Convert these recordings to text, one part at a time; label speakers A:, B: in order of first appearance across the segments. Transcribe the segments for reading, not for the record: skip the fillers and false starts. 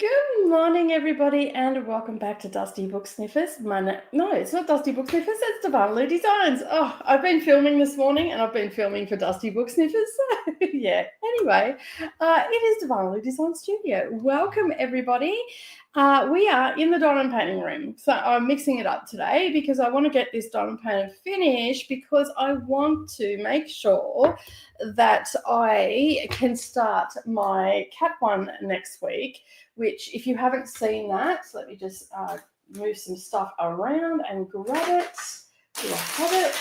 A: Good morning, everybody, and welcome back to Dusty Book Sniffers. No, it's not Dusty Book Sniffers, it's Darvanalee Designs. Oh, I've been filming this morning, and I've been filming for Dusty Book Sniffers. Yeah, anyway, it is Darvanalee Designs Studio. Welcome, everybody. We are in the diamond painting room. So I'm mixing it up today because I want to get this diamond painted finished because I want to make sure that I can start my cat one next week, which if you haven't seen that, so let me just move some stuff around and grab it. Do I have it?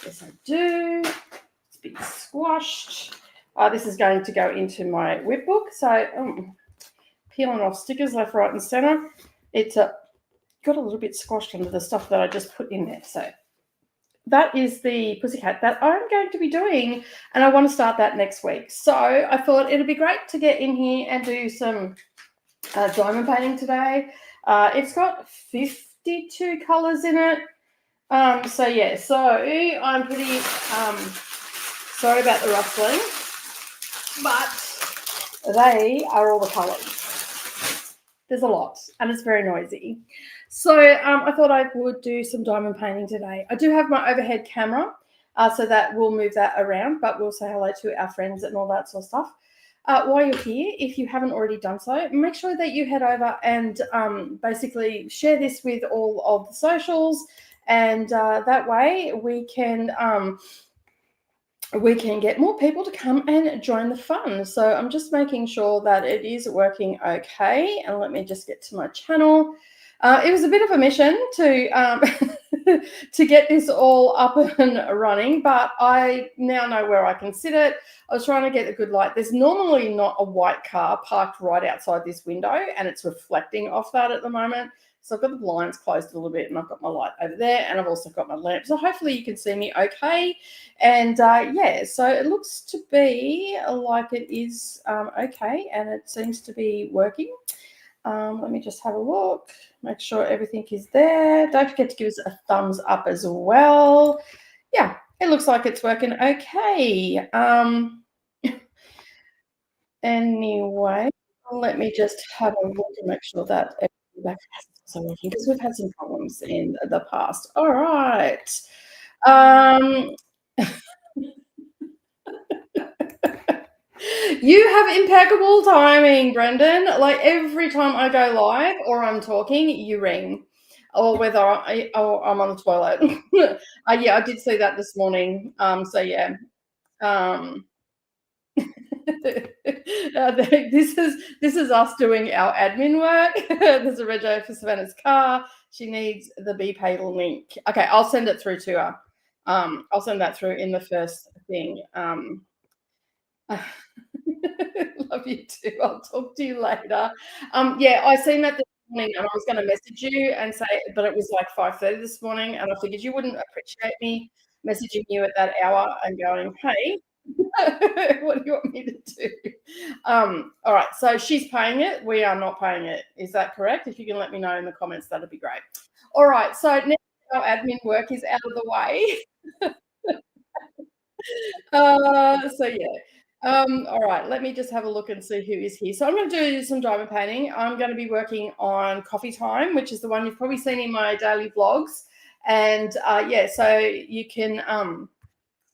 A: Yes, I do. It's a bit squashed. This is going to go into my whip book. So peeling off stickers left, right, and center. It's got a little bit squashed under the stuff that I just put in there. So that is the pussycat that I'm going to be doing, and I want to start that next week. So I thought it'd be great to get in here and do some diamond painting today. It's got 52 colors in it. So I'm pretty sorry about the rustling, but they are all the colors. There's a lot, and it's very noisy. So I thought I would do some diamond painting today. I do have my overhead camera, so that we'll move that around, but we'll say hello to our friends and all that sort of stuff. While you're here, if you haven't already done so, make sure that you head over and basically share this with all of the socials, and that way we can get more people to come and join the fun. So I'm just making sure that it is working okay. And let me just get to my channel. It was a bit of a mission to to get this all up and running, but I now know where I can sit it. I was trying to get a good light. There's normally not a white car parked right outside this window, and it's reflecting off that at the moment. So I've got the blinds closed a little bit, and I've got my light over there, and I've also got my lamp. So hopefully you can see me okay. And so it looks to be like it is okay, and it seems to be working. Let me just have a look, make sure everything is there. Don't forget to give us a thumbs up as well. Yeah, it looks like it's working okay. Anyway, let me just have a look and make sure that everything is also working, because we've had some problems in the past. All right. You have impeccable timing, Brendan. Like every time I go live or I'm talking, you ring, or whether I'm on the toilet. Yeah, I did see that this morning. So yeah. This is us doing our admin work. There's a rego for Savannah's car. She needs the BPay link. Okay, I'll send it through to her. I'll send that through in the first thing. Love you too. I'll talk to you later. I seen that this morning, and I was going to message you and say, but it was like 5:30 this morning, and I figured you wouldn't appreciate me messaging you at that hour and going, hey, what do you want me to do? All right, so she's paying it. We are not paying it. Is that correct? If you can let me know in the comments, that'd be great. All right, so now our admin work is out of the way. All right, let me just have a look and see who is here. So I'm going to do some diamond painting. I'm going to be working on Coffee Time, which is the one you've probably seen in my daily vlogs. And so you can,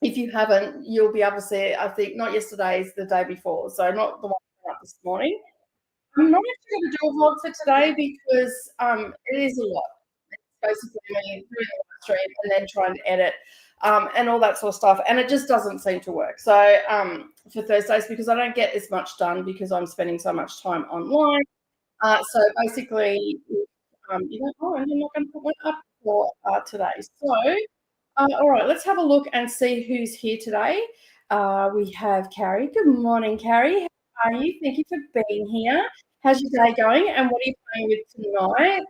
A: if you haven't, you'll be able to see it. I think not yesterday's, the day before. So not the one up this morning. I'm not actually going to do a vlog for today because it is a lot. It's basically me doing a live stream and then trying to edit. And all that sort of stuff, and it just doesn't seem to work. So for Thursdays, because I don't get as much done because I'm spending so much time online. So basically, I'm not going to put one up for today. So, all right, let's have a look and see who's here today. We have Carrie. Good morning, Carrie. How are you? Thank you for being here. How's your day going? And what are you playing with tonight?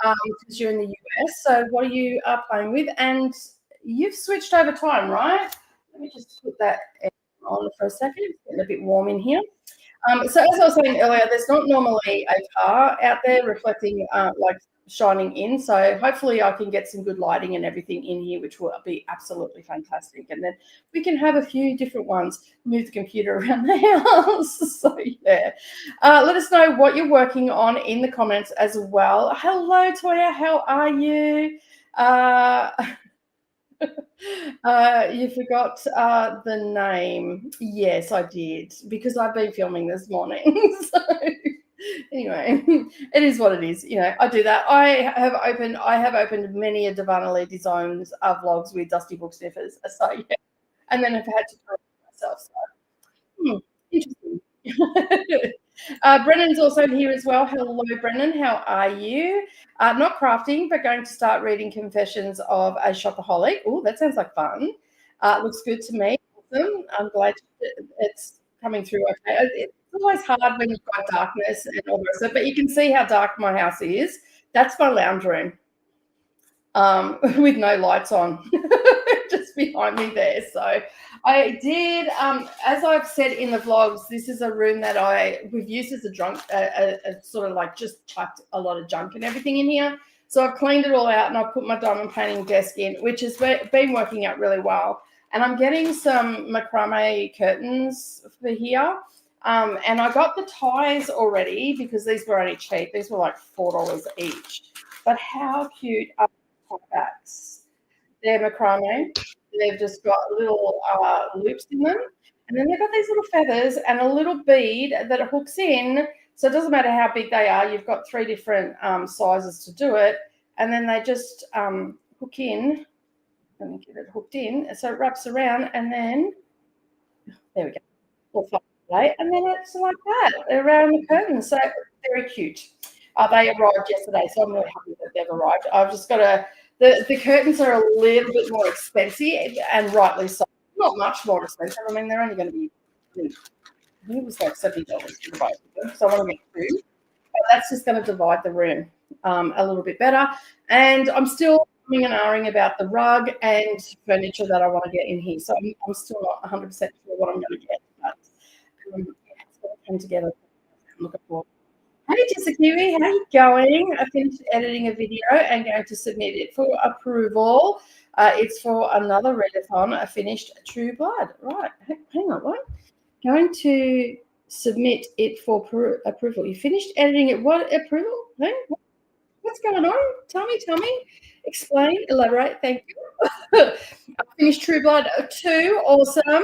A: Because you're in the US. So what are you playing with? And you've switched over time, right? Let me just put that on for a second. It's getting a bit warm in here. So as I was saying earlier, there's not normally a car out there reflecting, like shining in. So hopefully I can get some good lighting and everything in here, which will be absolutely fantastic. And then we can have a few different ones, move the computer around the house. So yeah, let us know what you're working on in the comments as well. Hello, Toya, how are you? You forgot the name. Yes, I did, because I've been filming this morning. So anyway, it is what it is. You know, I do that. I have opened many a Darvanalee Designs vlogs with Dusty Book Sniffers. So yeah, and then I've had to correct myself. So interesting. Brennan's also here as well. Hello, Brennan. How are you? Not crafting, but going to start reading Confessions of a Shopaholic. Oh, that sounds like fun. Looks good to me. Awesome. I'm glad it's coming through okay. It's always hard when you've got darkness and all the rest of it, but you can see how dark my house is. That's my lounge room with no lights on. Just behind me there. So I did, as I've said in the vlogs, this is a room that we've used as a sort of like just chucked a lot of junk and everything in here. So I've cleaned it all out and I've put my diamond painting desk in, which has been working out really well. And I'm getting some macrame curtains for here. And I got the ties already because these were only cheap. These were like $4 each. But how cute are the backs? They're macrame. They've just got little loops in them. And then they've got these little feathers and a little bead that hooks in. So it doesn't matter how big they are. You've got 3 different sizes to do it. And then they just hook in. Let me get it hooked in. So it wraps around and then, there we go. And then it's like that around the curtain. So very cute. They arrived yesterday, so I'm really happy that they've arrived. I've just got to... The curtains are a little bit more expensive, and rightly so. Not much more expensive. I mean, they're only going to be, I think it was like $70 for both of them. So I want to get 2. But that's just going to divide the room a little bit better. And I'm still umming and ahhing about the rug and furniture that I want to get in here. So I'm still not 100% sure what I'm going to get. But yeah, it's going to come together. I'm looking forward. Hey Jessica, how are you going? I finished editing a video and going to submit it for approval. It's for another readathon, a finished True Blood. Right, hang on, what? Going to submit it for approval. You finished editing it. What approval? Hey, what's going on? Tell me. Explain, elaborate. Thank you. I finished True Blood 2. Awesome.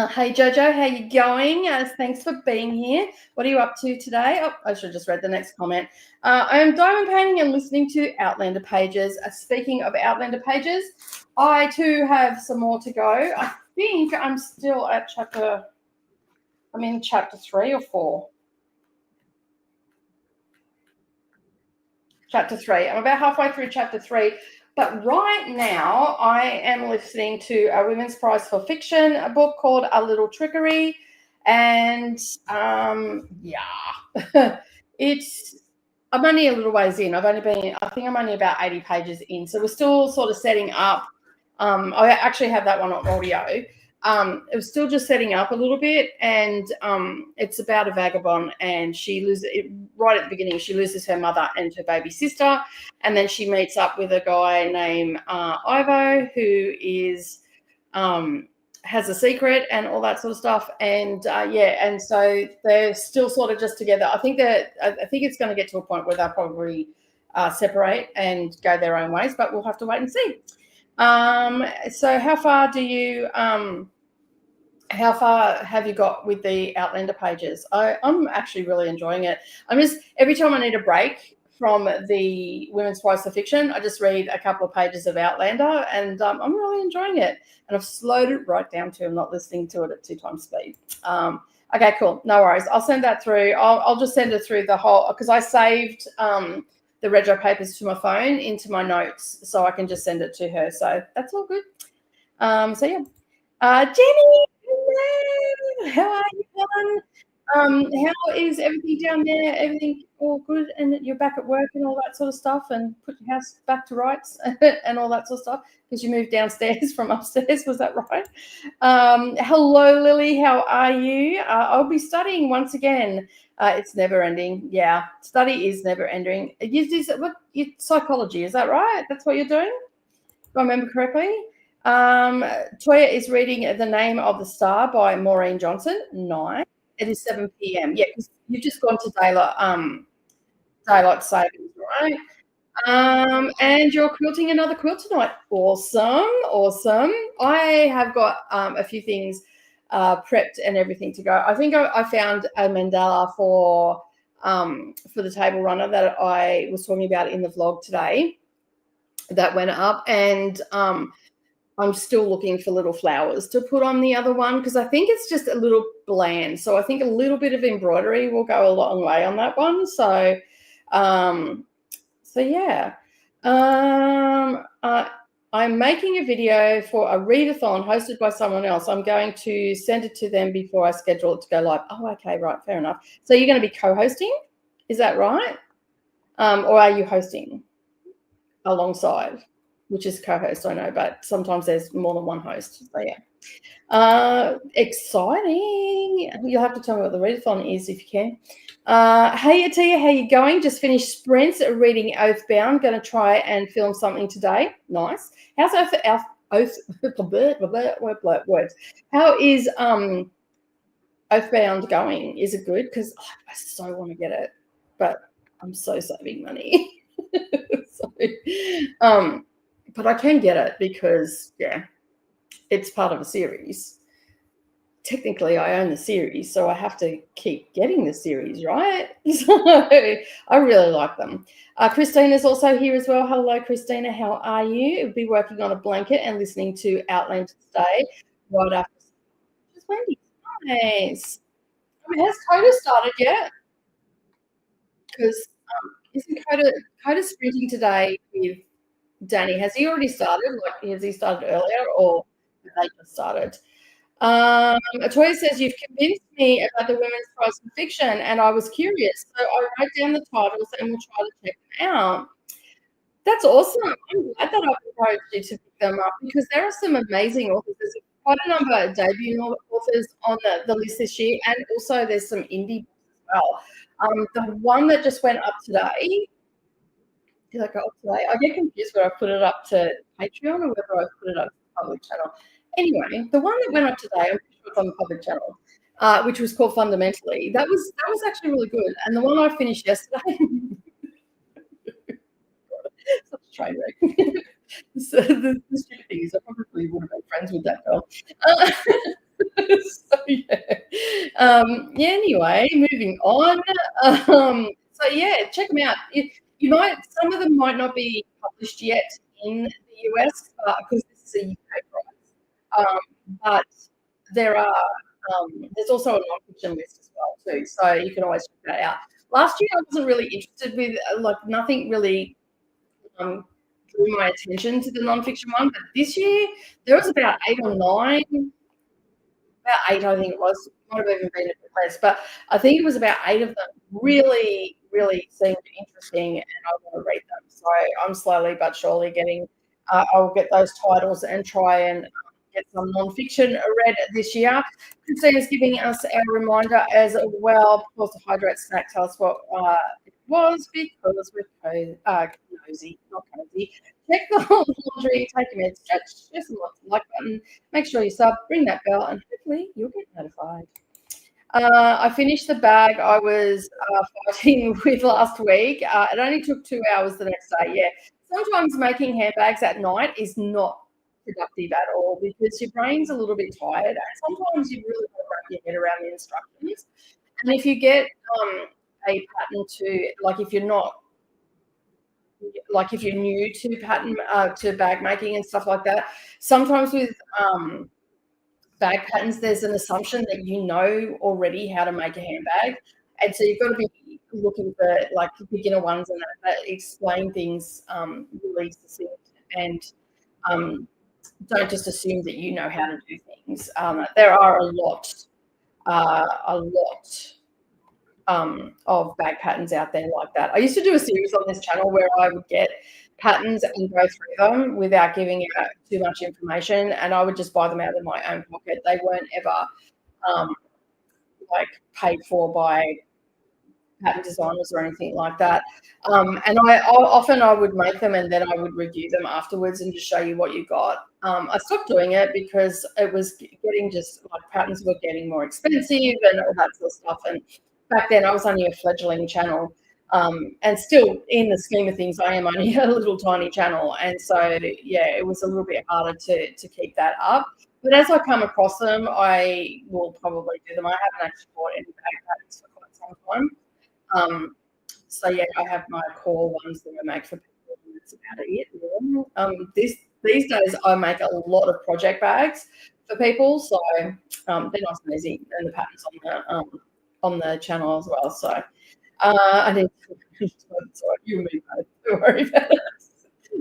A: Hey Jojo, how you going? Thanks for being here. What are you up to today? Oh, I should have just read the next comment. I am diamond painting and listening to Outlander pages. Speaking of Outlander pages, I too have some more to go. I think I'm still at I'm in chapter 3 or 4. Chapter 3. I'm about halfway through chapter 3. But right now, I am listening to a Women's Prize for Fiction, a book called A Little Trickery. And yeah, I'm only a little ways in. I think I'm only about 80 pages in. So we're still sort of setting up. I actually have that one on audio. It was still just setting up a little bit, and it's about a vagabond, and right at the beginning, she loses her mother and her baby sister, and then she meets up with a guy named Ivo, who is has a secret and all that sort of stuff, and and so they're still sort of just together. I think it's going to get to a point where they'll probably separate and go their own ways, but we'll have to wait and see. So how far have you got with the Outlander pages? I'm actually really enjoying it. Every time I need a break from the Women's Prize for Fiction, I just read a couple of pages of Outlander, and I'm really enjoying it. And I've slowed it right down to I'm not listening to it at 2 times speed. Okay, cool. No worries. I'll send that through. I'll just send it through the whole, because I saved the rego papers to my phone into my notes, so I can just send it to her. So that's all good. So yeah. Jenny, hello. How are you, hon? How is everything down there? Everything all good? And you're back at work and all that sort of stuff, and put your house back to rights and all that sort of stuff because you moved downstairs from upstairs. Was that right? Hello, Lily. How are you? I'll be studying once again. It's never ending. Yeah, study is never ending. Psychology? Is that right? That's what you're doing? If I remember correctly. Toya is reading The Name of the Star by Maureen Johnson. Nice. It is 7 p.m. Yeah, because you've just gone to daylight savings, right? And you're quilting another quilt tonight. Awesome, awesome. I have got a few things prepped and everything to go. I think I found a mandala for the table runner that I was talking about in the vlog today that went up, and I'm still looking for little flowers to put on the other one because I think it's just a little bland. So I think a little bit of embroidery will go a long way on that one. So, yeah. I'm making a video for a readathon hosted by someone else. I'm going to send it to them before I schedule it to go live. Oh, okay, right, fair enough. So you're going to be co-hosting? Is that right? Or are you hosting alongside? Which is co-host, I know, but sometimes there's more than one host. So yeah. Exciting. You'll have to tell me what the readathon is if you can. Hey Atia, how you going? Just finished sprints reading Oathbound. Going to try and film something today. Nice. How's words? How is Oathbound going? Is it good? Because I so want to get it, but I'm so saving money. But I can get it because, yeah, it's part of a series. Technically, I own the series, so I have to keep getting the series, right? So I really like them. Christina's also here as well. Hello, Christina. How are you? I'll be working on a blanket and listening to Outlander today. Right after. Just Wendy. Nice. I mean, has Coda started yet? Because isn't Coda sprinting today with Danny? Has he already started? Like, has he started earlier, or have they just started? Atoya says, you've convinced me about the women's prize for fiction, and I was curious. So I wrote down the titles and we'll try to check them out. That's awesome. I'm glad that I've encouraged you to pick them up because there are some amazing authors. There's quite a number of debut authors on the list this year, and also there's some indie books as well. The one that just went up today, did I go up today? I get confused whether I put it up to Patreon or whether I put it up to the public channel. Anyway, the one that went up today, I'm pretty sure it's on the public channel, which was called Fundamentally. That was actually really good. And the one I finished yesterday, such a train wreck. So the stupid thing is I probably would have been friends with that girl. So yeah. Anyway, moving on. So yeah, check them out. You might, some of them might not be published yet in the US because this is a UK prize. But there are there's also a non-fiction list as well too, so you can always check that out. Last year I wasn't really interested with like nothing really drew my attention to the non-fiction one, but this year there was about 8 or 9. About 8, I think it was. Might have even been a bit less, but I think it was about 8 of them really, really seemed interesting, and I want to read them. So I'm slowly but surely getting. I'll get those titles and try and get some non-fiction read this year. Christina's giving us a reminder as well. Pause to hydrate snack. Tell us what it was because we're nosy, not cozy. Check the laundry, take your meds, stretch, just lots of like button. Make sure you sub, ring that bell, and hopefully you'll get notified. I finished the bag I was fighting with last week. It only took 2 hours the next day. Yeah, sometimes making handbags at night is not productive at all because your brain's a little bit tired, and sometimes you really want to wrap your head around the instructions. And if you get a pattern to, like, if you're not, like if you're new to pattern to bag making and stuff like that, sometimes with bag patterns there's an assumption that you know already how to make a handbag, and so you've got to be looking for like beginner ones and that explain things really succinct, and don't just assume that you know how to do things. There are a lot a lot of bag patterns out there like that. I used to do a series on this channel where I would get patterns and go through them without giving out too much information, and I would just buy them out of my own pocket. They weren't ever um, like paid for by pattern designers or anything like that. And I would make them and then I would review them afterwards and just show you what you got. I stopped doing it because it was getting just like patterns were getting more expensive and all that sort of stuff. And back then I was only a fledgling channel. And still in the scheme of things, I am only a little tiny channel. And so, yeah, it was a little bit harder to keep that up. But as I come across them, I will probably do them. I haven't actually bought any bag patterns for quite some time. So yeah, I have my core ones that I make for people, and that's about it. These days I make a lot of project bags for people, so they're nice and easy, and the patterns on the channel as well. So I need to, sorry, you and me both. Don't worry about it.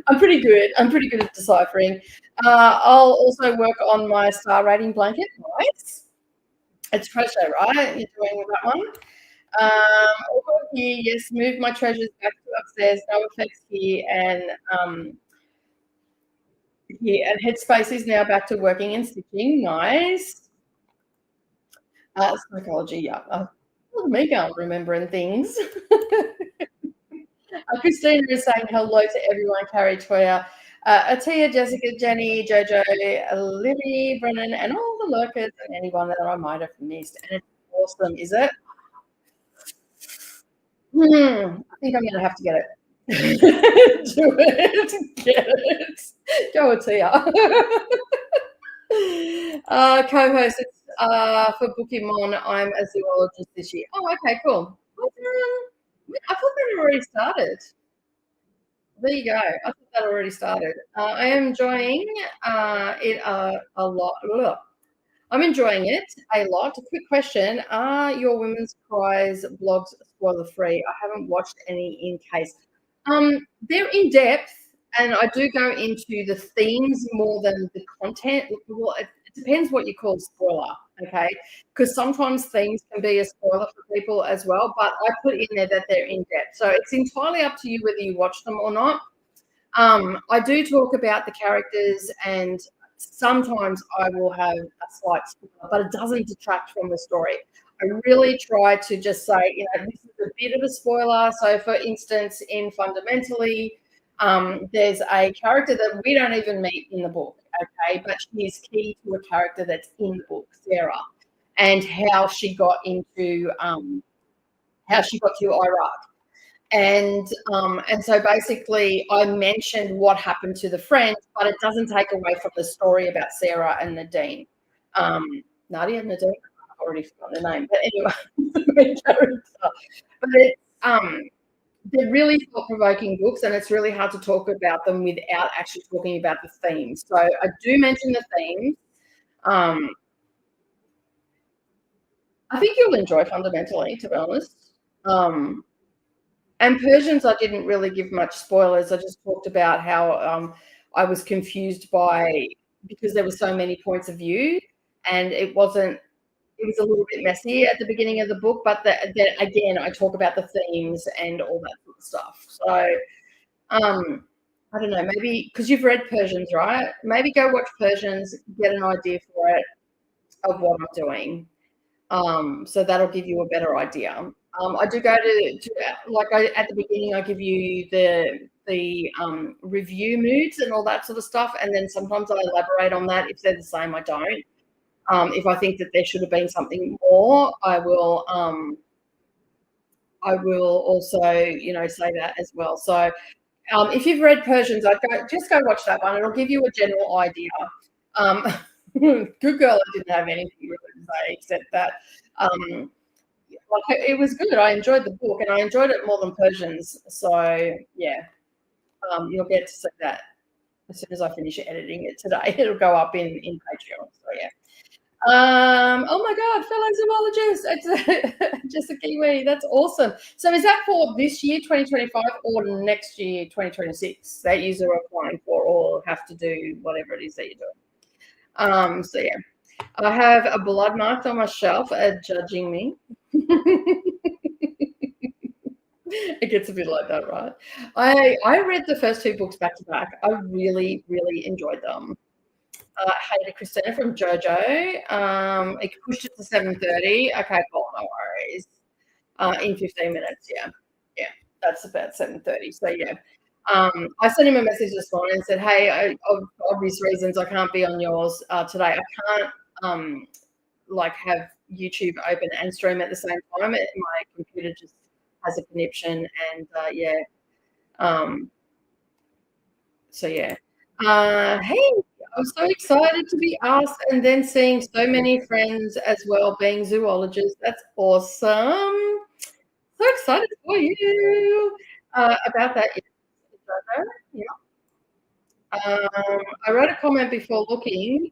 A: I'm pretty good. I'm pretty good at deciphering. I'll also work on my star rating blanket. Nice. It's crochet, right? You're doing that one. Over here, yes, move my treasures back to upstairs. No effects here, and Headspace is now back to working and stitching. Nice. Psychology, yeah. Me going remembering things. Christina is saying hello to everyone. Carrie, Toya, Atia, Jessica, Jenny, Jojo, Libby, Brennan, and all the lurkers and anyone that I might have missed. And it's awesome, is it? I think I'm going to have to get it. Do it. Get it. Go, Atia. Co-host, it's for Pokemon. I'm a zoologist this year. Oh, okay, cool. I thought that had already started. There you go. I thought that already started. I am enjoying it a lot. Ugh. I'm enjoying it a lot. A quick question: are your women's cries blogs spoiler free? I haven't watched any in case. They're in depth, and I do go into the themes more than the content. Well, it depends what you call spoiler, okay? Because sometimes themes can be a spoiler for people as well. But I put in there that they're in depth, so it's entirely up to you whether you watch them or not. I do talk about the characters, and sometimes I will have a slight spoiler, but it doesn't detract from the story. I really try to just say, this is a bit of a spoiler. So, for instance, in Fundamentally, there's a character that we don't even meet in the book, okay? But she is key to a character that's in the book, Sarah, and how she got into Iraq. And so basically I mentioned what happened to the friend, but it doesn't take away from the story about Sarah and Nadine. Nadia, Nadine, I've already forgotten the name, but anyway, but it's they're really thought-provoking books, and it's really hard to talk about them without actually talking about the themes. So I do mention the themes. I think you'll enjoy Fundamentally, to be honest. And Persians, I didn't really give much spoilers. I just talked about how I was confused because there were so many points of view, and it was a little bit messy at the beginning of the book, but then again, I talk about the themes and all that sort of stuff. So, I don't know, maybe because you've read Persians, right? Maybe go watch Persians, get an idea for it of what I'm doing. So that'll give you a better idea. I do go at the beginning, I give you the review moods and all that sort of stuff, and then sometimes I elaborate on that. If they're the same, I don't. If I think that there should have been something more, I will also, say that as well. So if you've read Persians, just go watch that one. It'll give you a general idea. Good girl, I didn't have anything really to say except that it was good. I enjoyed the book, and I enjoyed it more than Persians. So yeah, you'll get to see that as soon as I finish editing it today. It'll go up in Patreon. So yeah. Oh my God, fellow zoologist, it's just a Kiwi. That's awesome. So is that for this year, 2025, or next year, 2026, that you are applying for, or have to do whatever it is that you're doing? So yeah. I have a blood mark on my shelf judging me. It gets a bit like that, right? I read the first two books back to back. I really, really enjoyed them. Hey to Christina from JoJo. It pushed it to 7:30. Okay, cool, no worries. In 15 minutes, yeah. Yeah, that's about 7:30. So yeah. I sent him a message this morning and said, hey, for obvious reasons, I can't be on yours today. I can't like have YouTube open and stream at the same time. My computer just has a conniption, and yeah. So yeah. Hey, I'm so excited to be asked, and then seeing so many friends as well being zoologists. That's awesome. So excited for you about that. Yeah. I wrote a comment before looking.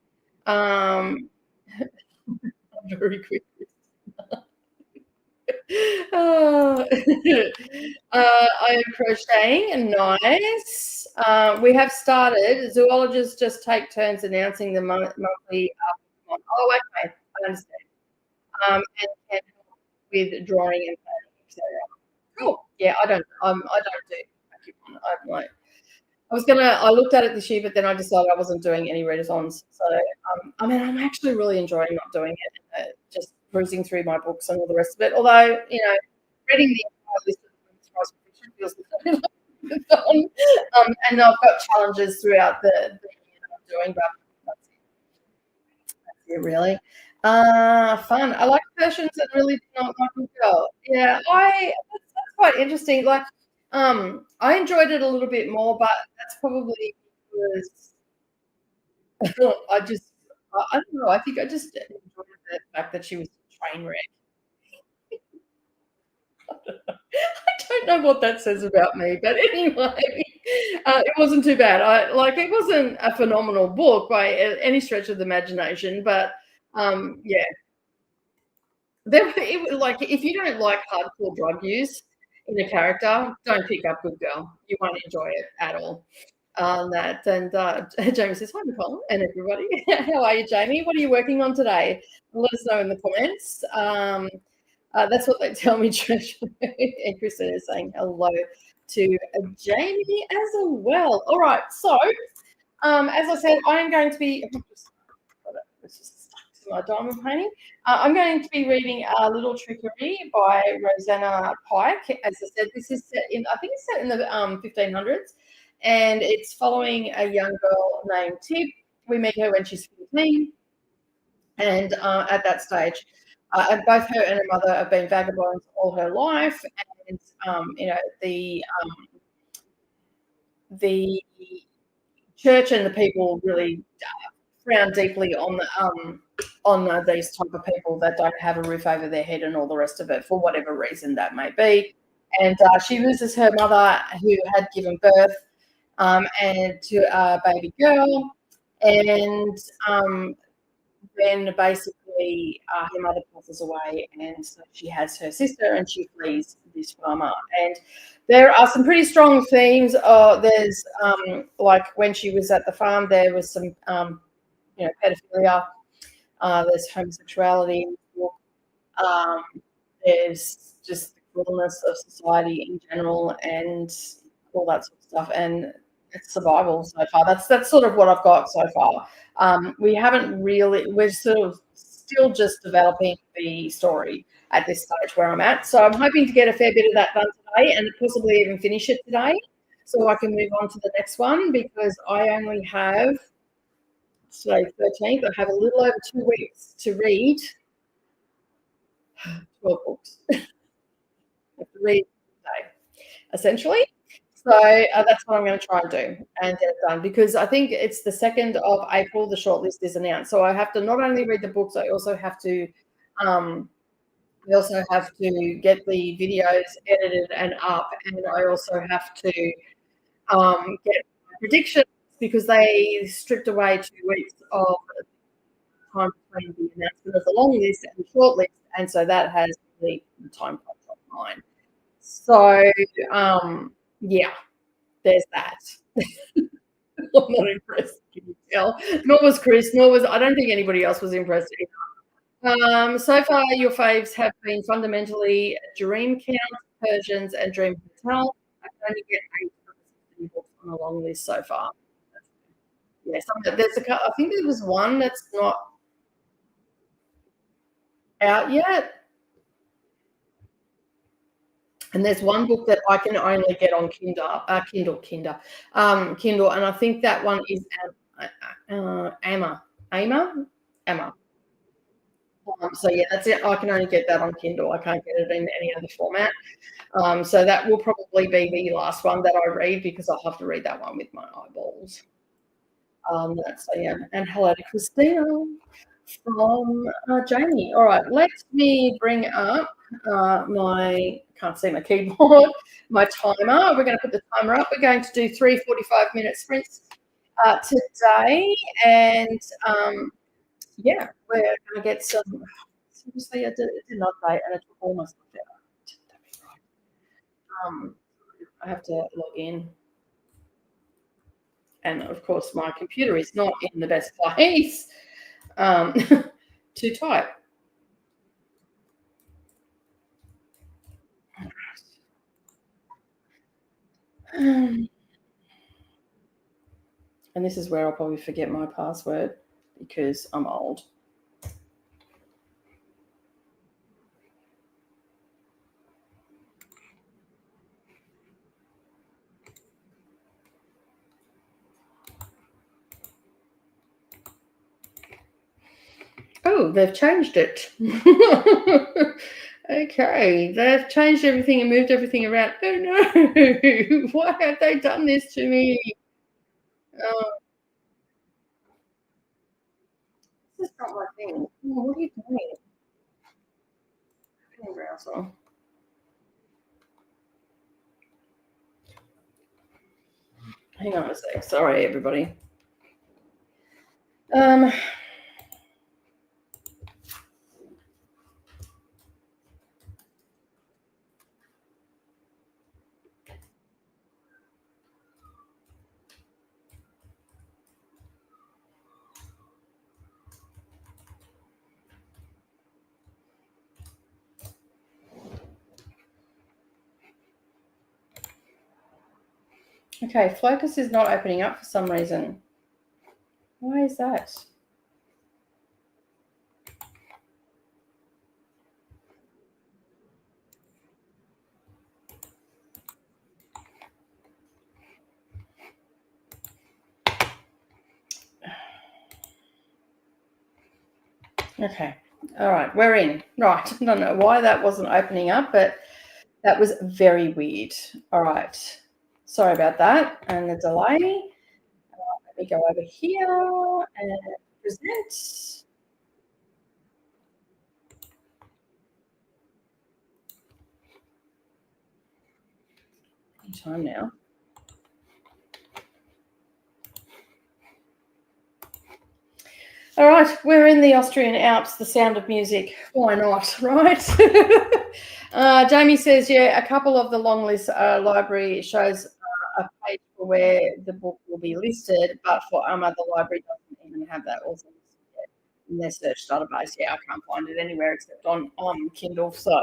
A: Very quick. Oh. I am crocheting. Nice. We have started. Zoologists just take turns announcing the monthly. Oh, okay. I understand. And can help with drawing and planning, etc. Cool. Yeah, I don't. I don't do. I'm like. I looked at it this year, but then I decided I wasn't doing any readathons. So, I mean, I'm actually really enjoying not doing it, just cruising through my books and all the rest of it. Although, reading the entire list of the prize fiction feels like fun. And I've got challenges throughout the year that I'm doing, but that's it really. Fun. I like versions that really do not like me go. Yeah, that's quite interesting. Like, I enjoyed it a little bit more, but that's probably because I don't know. I think I just enjoyed the fact that she was a train wreck. I don't know what that says about me, but anyway, it wasn't too bad. It wasn't a phenomenal book by any stretch of the imagination, but yeah, it was like if you don't like hardcore drug use in a character, don't pick up Good Girl. You won't enjoy it at all. On that, and Jamie says, "Hi, Nicole, and everybody. How are you, Jamie? What are you working on today? Let us know in the comments." That's what they tell me, Trish. And Kristen is saying hello to Jamie as well. All right, so as I said, I am going to be. It's just stuck to my diamond painting. I'm going to be reading Little Trickery by Rosanna Pike. As I said, this is set in, I think it's set in the 1500s, and it's following a young girl named Tib. We meet her when she's 15, and at that stage, and both her and her mother have been vagabonds all her life, and the church and the people really frown deeply on these type of people that don't have a roof over their head and all the rest of it for whatever reason that may be. And she loses her mother who had given birth and to a baby girl, and then basically her mother passes away, and so she has her sister, and she flees this farmer. And there are some pretty strong themes. There's like when she was at the farm, there was some pedophilia. There's homosexuality. There's just the cruelness of society in general, and all that sort of stuff. And it's survival so far. That's sort of what I've got so far. We haven't really. We're sort of still just developing the story at this stage where I'm at. So I'm hoping to get a fair bit of that done today, and possibly even finish it today, so I can move on to the next one, because I only have today 13th. I have a little over 2 weeks to read 12 books. I have to read today, essentially. So that's what I'm going to try and do and get it done, because I think it's the 2nd of April the shortlist is announced. So I have to not only read the books, I also have to get the videos edited and up, and I also have to get predictions, because they stripped away 2 weeks of time between the announcement of the long list and the short list, and so that has the time crunch on mine. So yeah, there's that. I'm not impressed. Can you tell? Nor was Chris. Nor was I don't think anybody else was impressed either. So far, your faves have been fundamentally Dream Count, Persians, and Dream Hotel. I can only get 8 books on a long list so far. Yeah, I think there was one that's not out yet, and there's one book that I can only get on Kindle, and I think that one is Amma. So yeah, that's it. I can only get that on Kindle. I can't get it in any other format. So that will probably be the last one that I read because I'll have to read that one with my eyeballs. So yeah, and hello to Christina from Jamie. All right, let me bring up my can't see my keyboard, my timer. We're going to put the timer up. We're going to do 3 45-minute sprints today, and yeah, we're going to get some. Seriously, I did an update and it took all my stuff out. I have to log in. And of course, my computer is not in the best place to type. And this is where I'll probably forget my password because I'm old. Oh, they've changed it. Okay, they've changed everything and moved everything around. Oh no, why have they done this to me? Oh, this is not my thing. Oh, what are you doing? Browser. Hang on a sec. Sorry, everybody. Okay, Focus is not opening up for some reason. Why is that? Okay. All right, we're in. Right. I don't know why that wasn't opening up, but that was very weird. All right. Sorry about that and the delay. Let me go over here and present. Any time now. All right, we're in the Austrian Alps, the sound of music. Why not, right? Jamie says, yeah, a couple of the long list library shows a page for where the book will be listed, but for the library doesn't even have that also in their search database. Yeah, I can't find it anywhere except on Kindle. So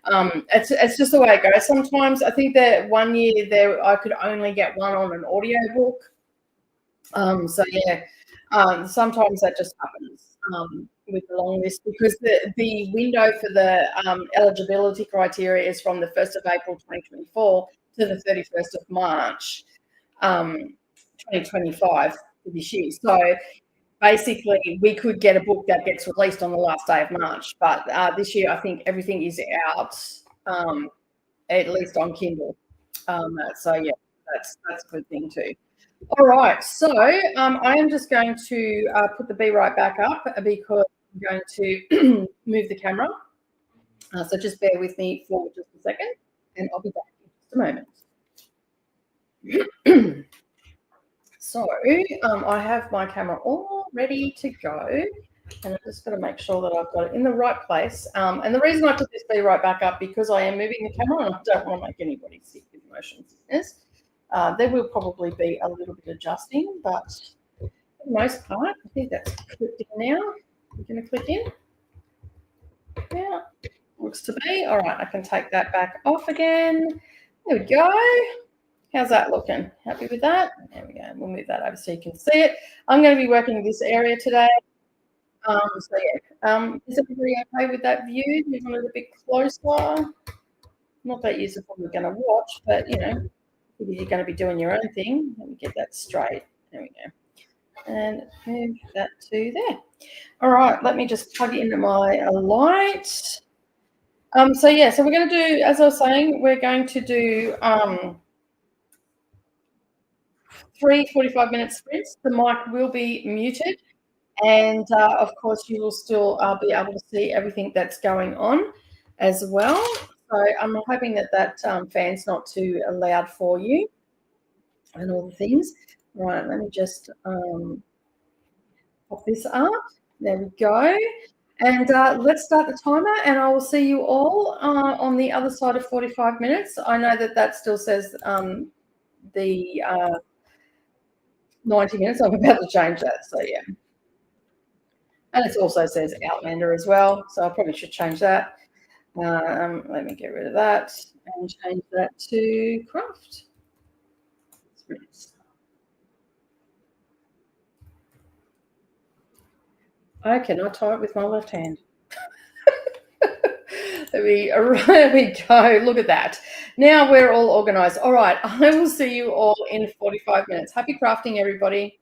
A: it's just the way it goes. Sometimes I think that one year I could only get one on an audio book. So yeah. Sometimes that just happens with the long list because the window for the eligibility criteria is from the 1st of April 2024 to the 31st of March 2025 for this year. So basically, we could get a book that gets released on the last day of March, but this year I think everything is out, at least on Kindle. So yeah, that's a good thing too. All right, so I am just going to put the Be Right back up because I'm going to move the camera. So just bear with me for just a second, and I'll be back in just a moment. So I have my camera all ready to go, and I'm just going to make sure that I've got it in the right place. And the reason I put this Be Right back up because I am moving the camera, and I don't want to make anybody sick with motion sickness. There will probably be a little bit adjusting, but for the most part, I think that's clicked in now. You're going to click in. Yeah, looks to be. All right, I can take that back off again. There we go. How's that looking? Happy with that? There we go. We'll move that over so you can see it. I'm going to be working this area today. So yeah, is everybody okay with that view? You want it a bit closer? Not that you're probably going to watch, but you know, you're going to be doing your own thing. Let me get that straight. There we go. And move that to there. All right, let me just plug it into my light. So yeah, so we're going to do, as I was saying, we're going to do 3 45-minute sprints. The mic will be muted, and of course, you will still be able to see everything that's going on as well. So I'm hoping that that fan's not too loud for you and all the things. Right, let me just pop this up. There we go. And let's start the timer, and I will see you all on the other side of 45 minutes. I know that that still says the 90 minutes. I'm about to change that, so yeah. And it also says Outlander as well, so I probably should change that. Let me get rid of that and change that to Craft. I cannot type with my left hand. There we go. Look at that. Now we're all organized. All right. I will see you all in 45 minutes. Happy crafting, everybody.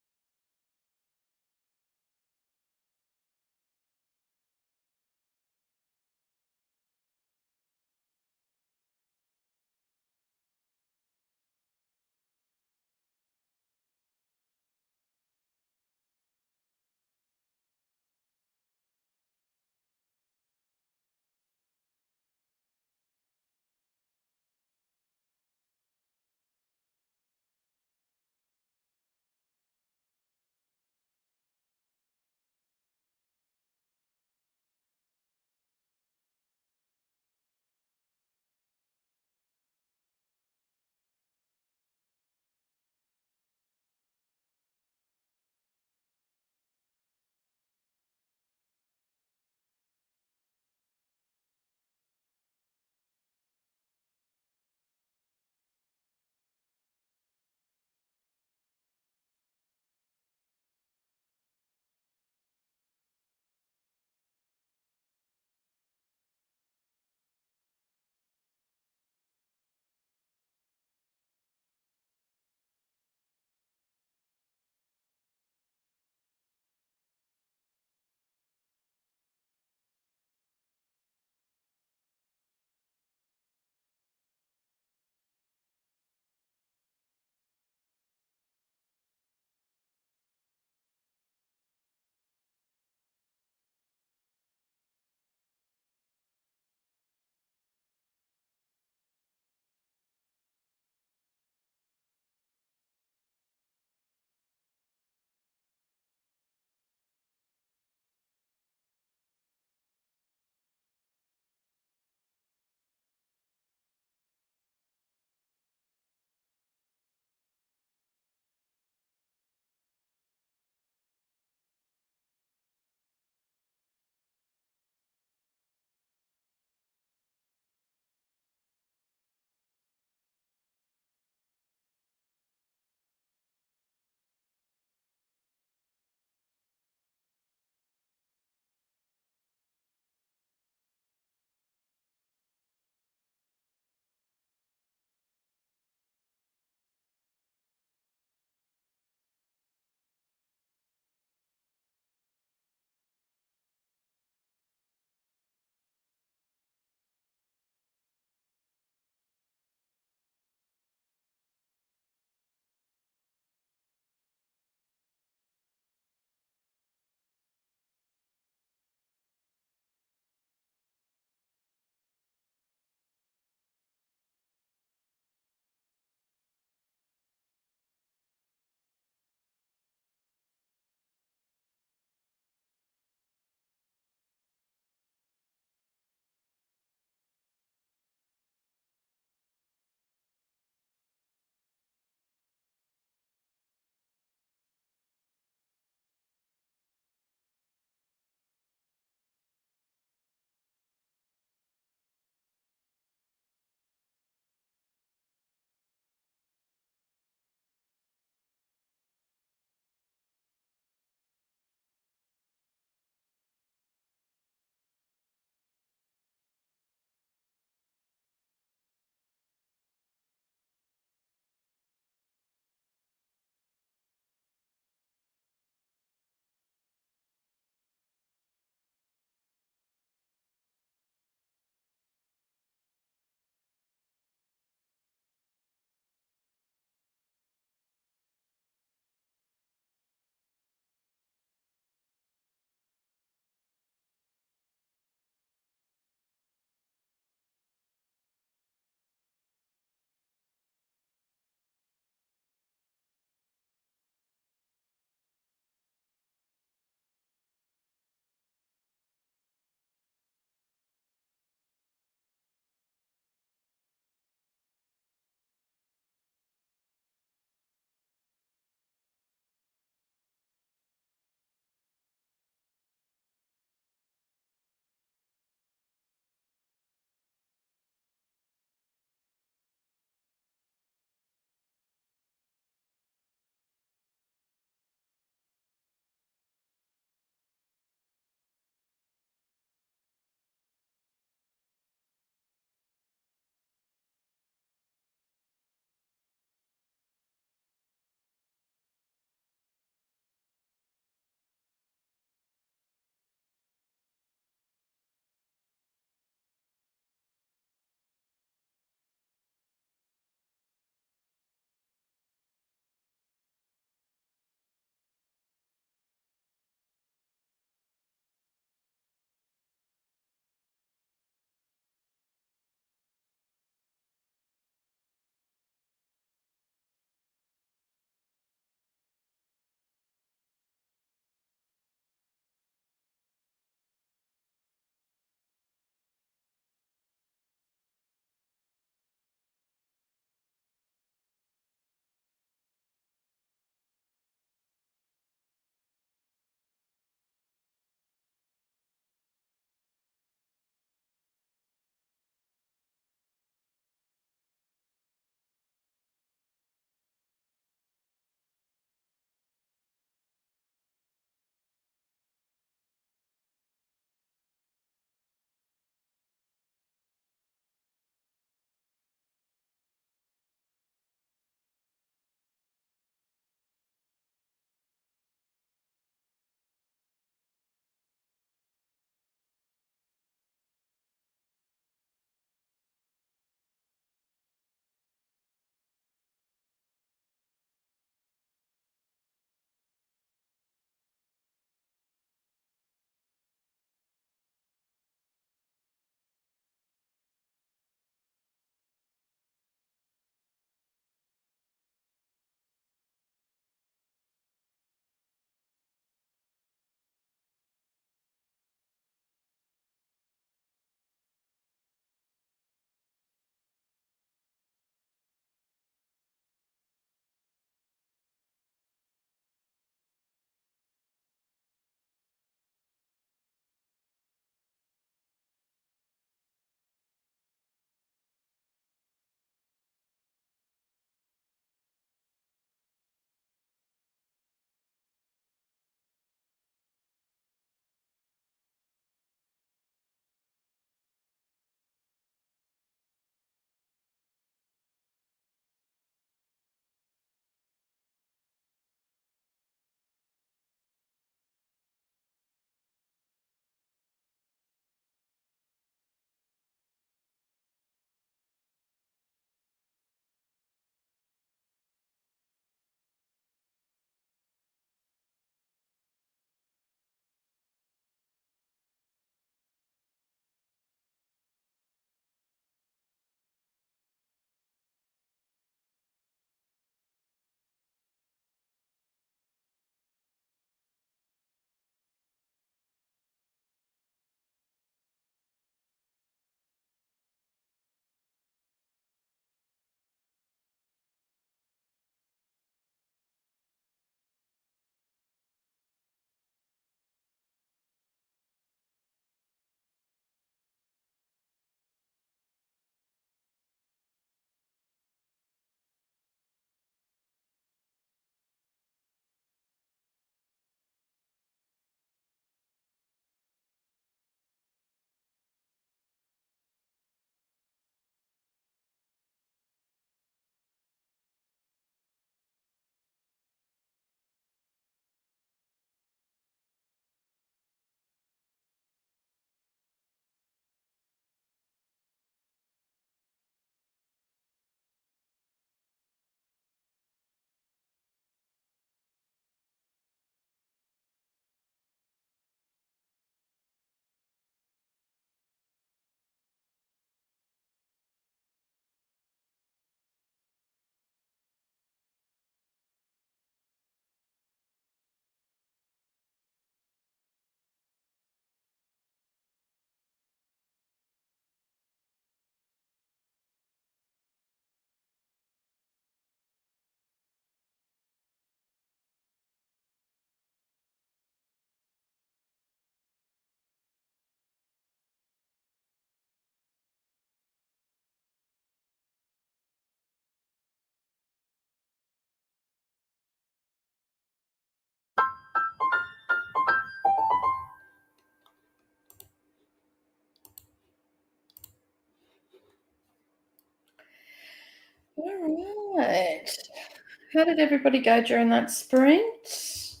A: How did everybody go during that sprint?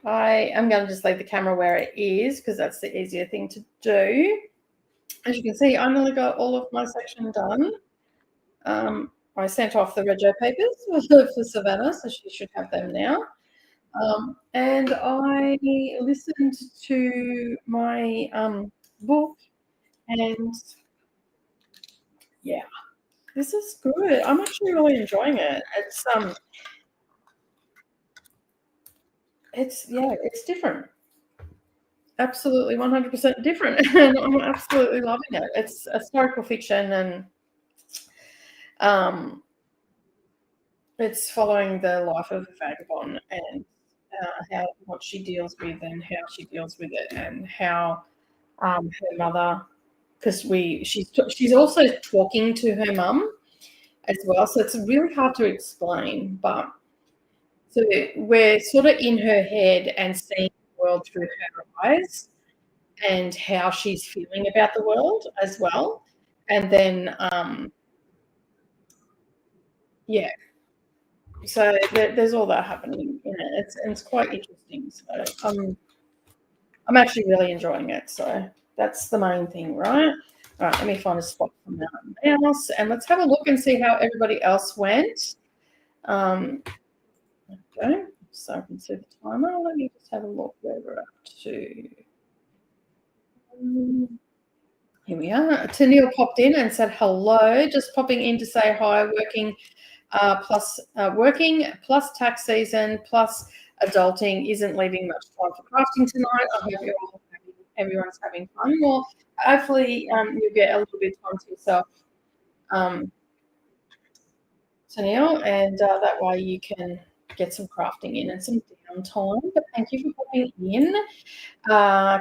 A: I am going to just leave the camera where it is because that's the easier thing to do. As you can see, I nearly got all of my section done. I sent off the rego papers for Savannah, so she should have them now. And I listened to my book, and yeah, this is good. I'm actually really enjoying it. It's different. Absolutely 100% different. And I'm absolutely loving it. It's historical fiction, and it's following the life of a vagabond and what she deals with and how she deals with it, and how her mother, because she's also talking to her mum as well, so it's really hard to explain. But so we're sort of in her head and seeing the world through her eyes and how she's feeling about the world as well. And then yeah, so there's all that happening in it. It's quite interesting. So I'm actually really enjoying it. So that's the main thing, right? All right, let me find a spot for my mouse, and let's have a look and see how everybody else went. Okay, so I can see the timer. Let me just have a look where we're up to. Here we are. Tennille popped in and said hello. Just popping in to say hi. Working plus tax season plus adulting isn't leaving much time for crafting tonight. I hope everyone's having fun. Well, hopefully you'll get a little bit of time to yourself, Tennille, and that way you can get some crafting in and some downtime. But thank you for popping in.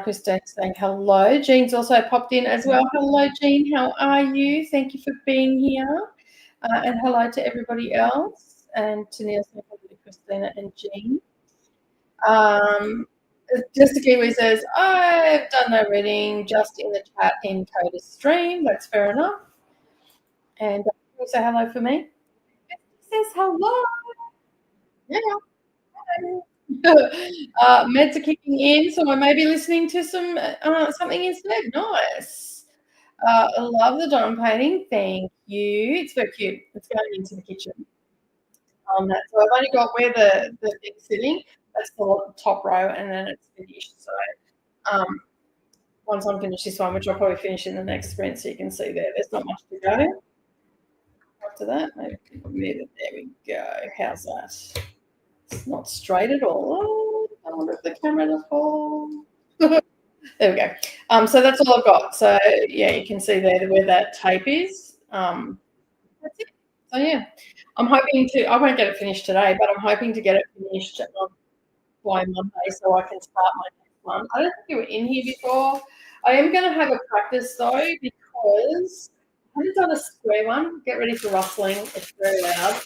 A: Christine's saying hello. Jean's also popped in as well. Hello, Jean. How are you? Thank you for being here. And hello to everybody else. And to Neil, saying hello to Christina and Jean. Jessica Kiwi says, I've done no reading, just in the chat in Coda's stream. That's fair enough. And can you say hello for me? It says hello. Yeah. Meds are kicking in, so I may be listening to something instead. Nice. I love the dawn painting. Thank you. It's very cute. It's going into the kitchen. So I've only got where the thing's sitting. That's the top row, and then it's finished. So once I'm finished this one, which I'll probably finish in the next sprint, so you can see there's not much to go. After that, maybe move it. There we go. How's that? It's not straight at all. Oh, I wonder if the camera will fall. There we go. So that's all I've got. So yeah, you can see there where that tape is. That's it. So yeah, I'm hoping to. I won't get it finished today, but I'm hoping to get it finished by Monday, so I can start my next one. I don't think you were in here before. I am going to have a practice though, because I haven't done a square one. Get ready for rustling. It's very loud.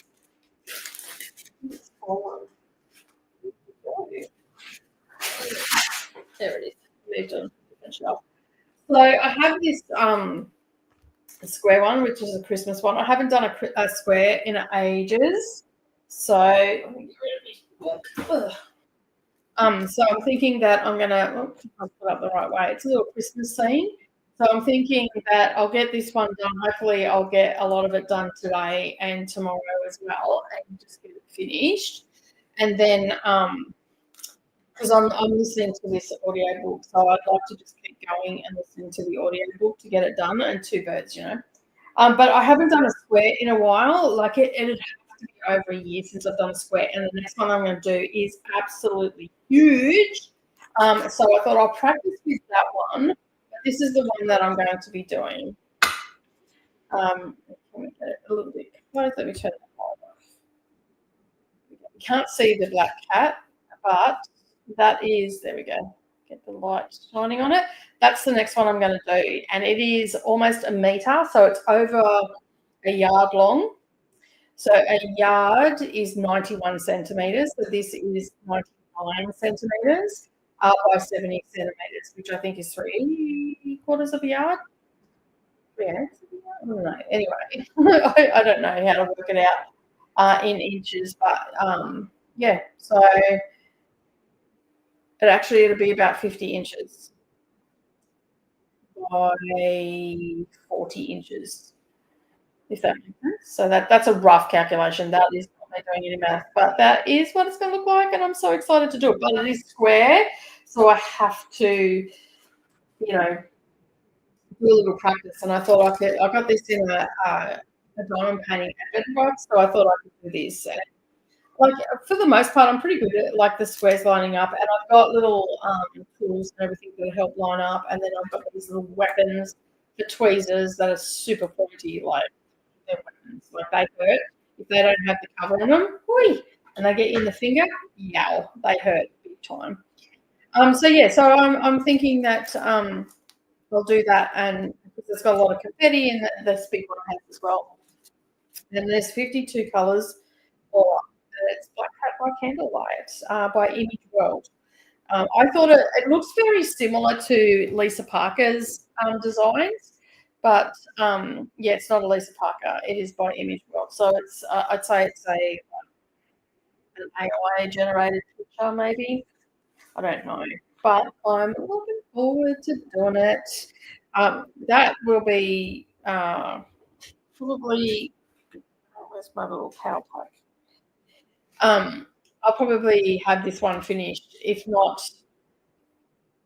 A: There it is. Moved on. So I have this square one, which is a Christmas one. I haven't done a square in ages. So let me get rid of this book. So I'm thinking that I'm gonna I'll put it up the right way. It's a little Christmas scene. So I'm thinking that I'll get this one done. Hopefully I'll get a lot of it done today and tomorrow as well, and just get it finished. And then because I'm listening to this audio book, so I'd like to just keep going and listening to the audio book to get it done, and two birds, you know. But I haven't done a square in a while. Like it'd have to be over a year since I've done a square, and the next one I'm going to do is absolutely huge. So I thought I'll practice with that one, but this is the one that I'm going to be doing. Let me get it a little bit close. Let me turn the light off. You can't see the black cat, but that is, there we go. Get the light shining on it. That's the next one I'm going to do, and it is almost a meter, so it's over a yard long. So a yard is 91 centimeters, so this is 99 centimeters by 70 centimeters, which I think is 3/4 of a yard. 3/8 of a yard? I don't know. Anyway, I don't know how to work it out. in inches, but yeah, so it'll be about 50 inches by 40 inches, if that makes sense. So that's a rough calculation. That is not me doing any math, but that is what it's going to look like, and I'm so excited to do it. But it is square, so I have to, do a little practice. And I thought I got this in a diamond painting advent box, so I thought I could do this. And like for the most part, I'm pretty good at like the squares lining up, and I've got little tools and everything that help line up, and then I've got these little weapons for tweezers that are super pointy, like they're weapons, like they hurt if they don't have the cover on them. Whee! And they get you in the finger, yow, they hurt big time. So yeah, so I'm thinking that I'll do that, and because it's got a lot of confetti, and this big one has as well. And there's 52 colours. Or it's Black Hat by Candlelight by Image World. I thought it looks very similar to Lisa Parker's designs, but yeah, it's not a Lisa Parker. It is by Image World. So it's I'd say it's an AI generated picture, maybe. I don't know, but I'm looking forward to doing it. That will be probably. Oh, where's my little cow pack? I'll probably have this one finished. If not,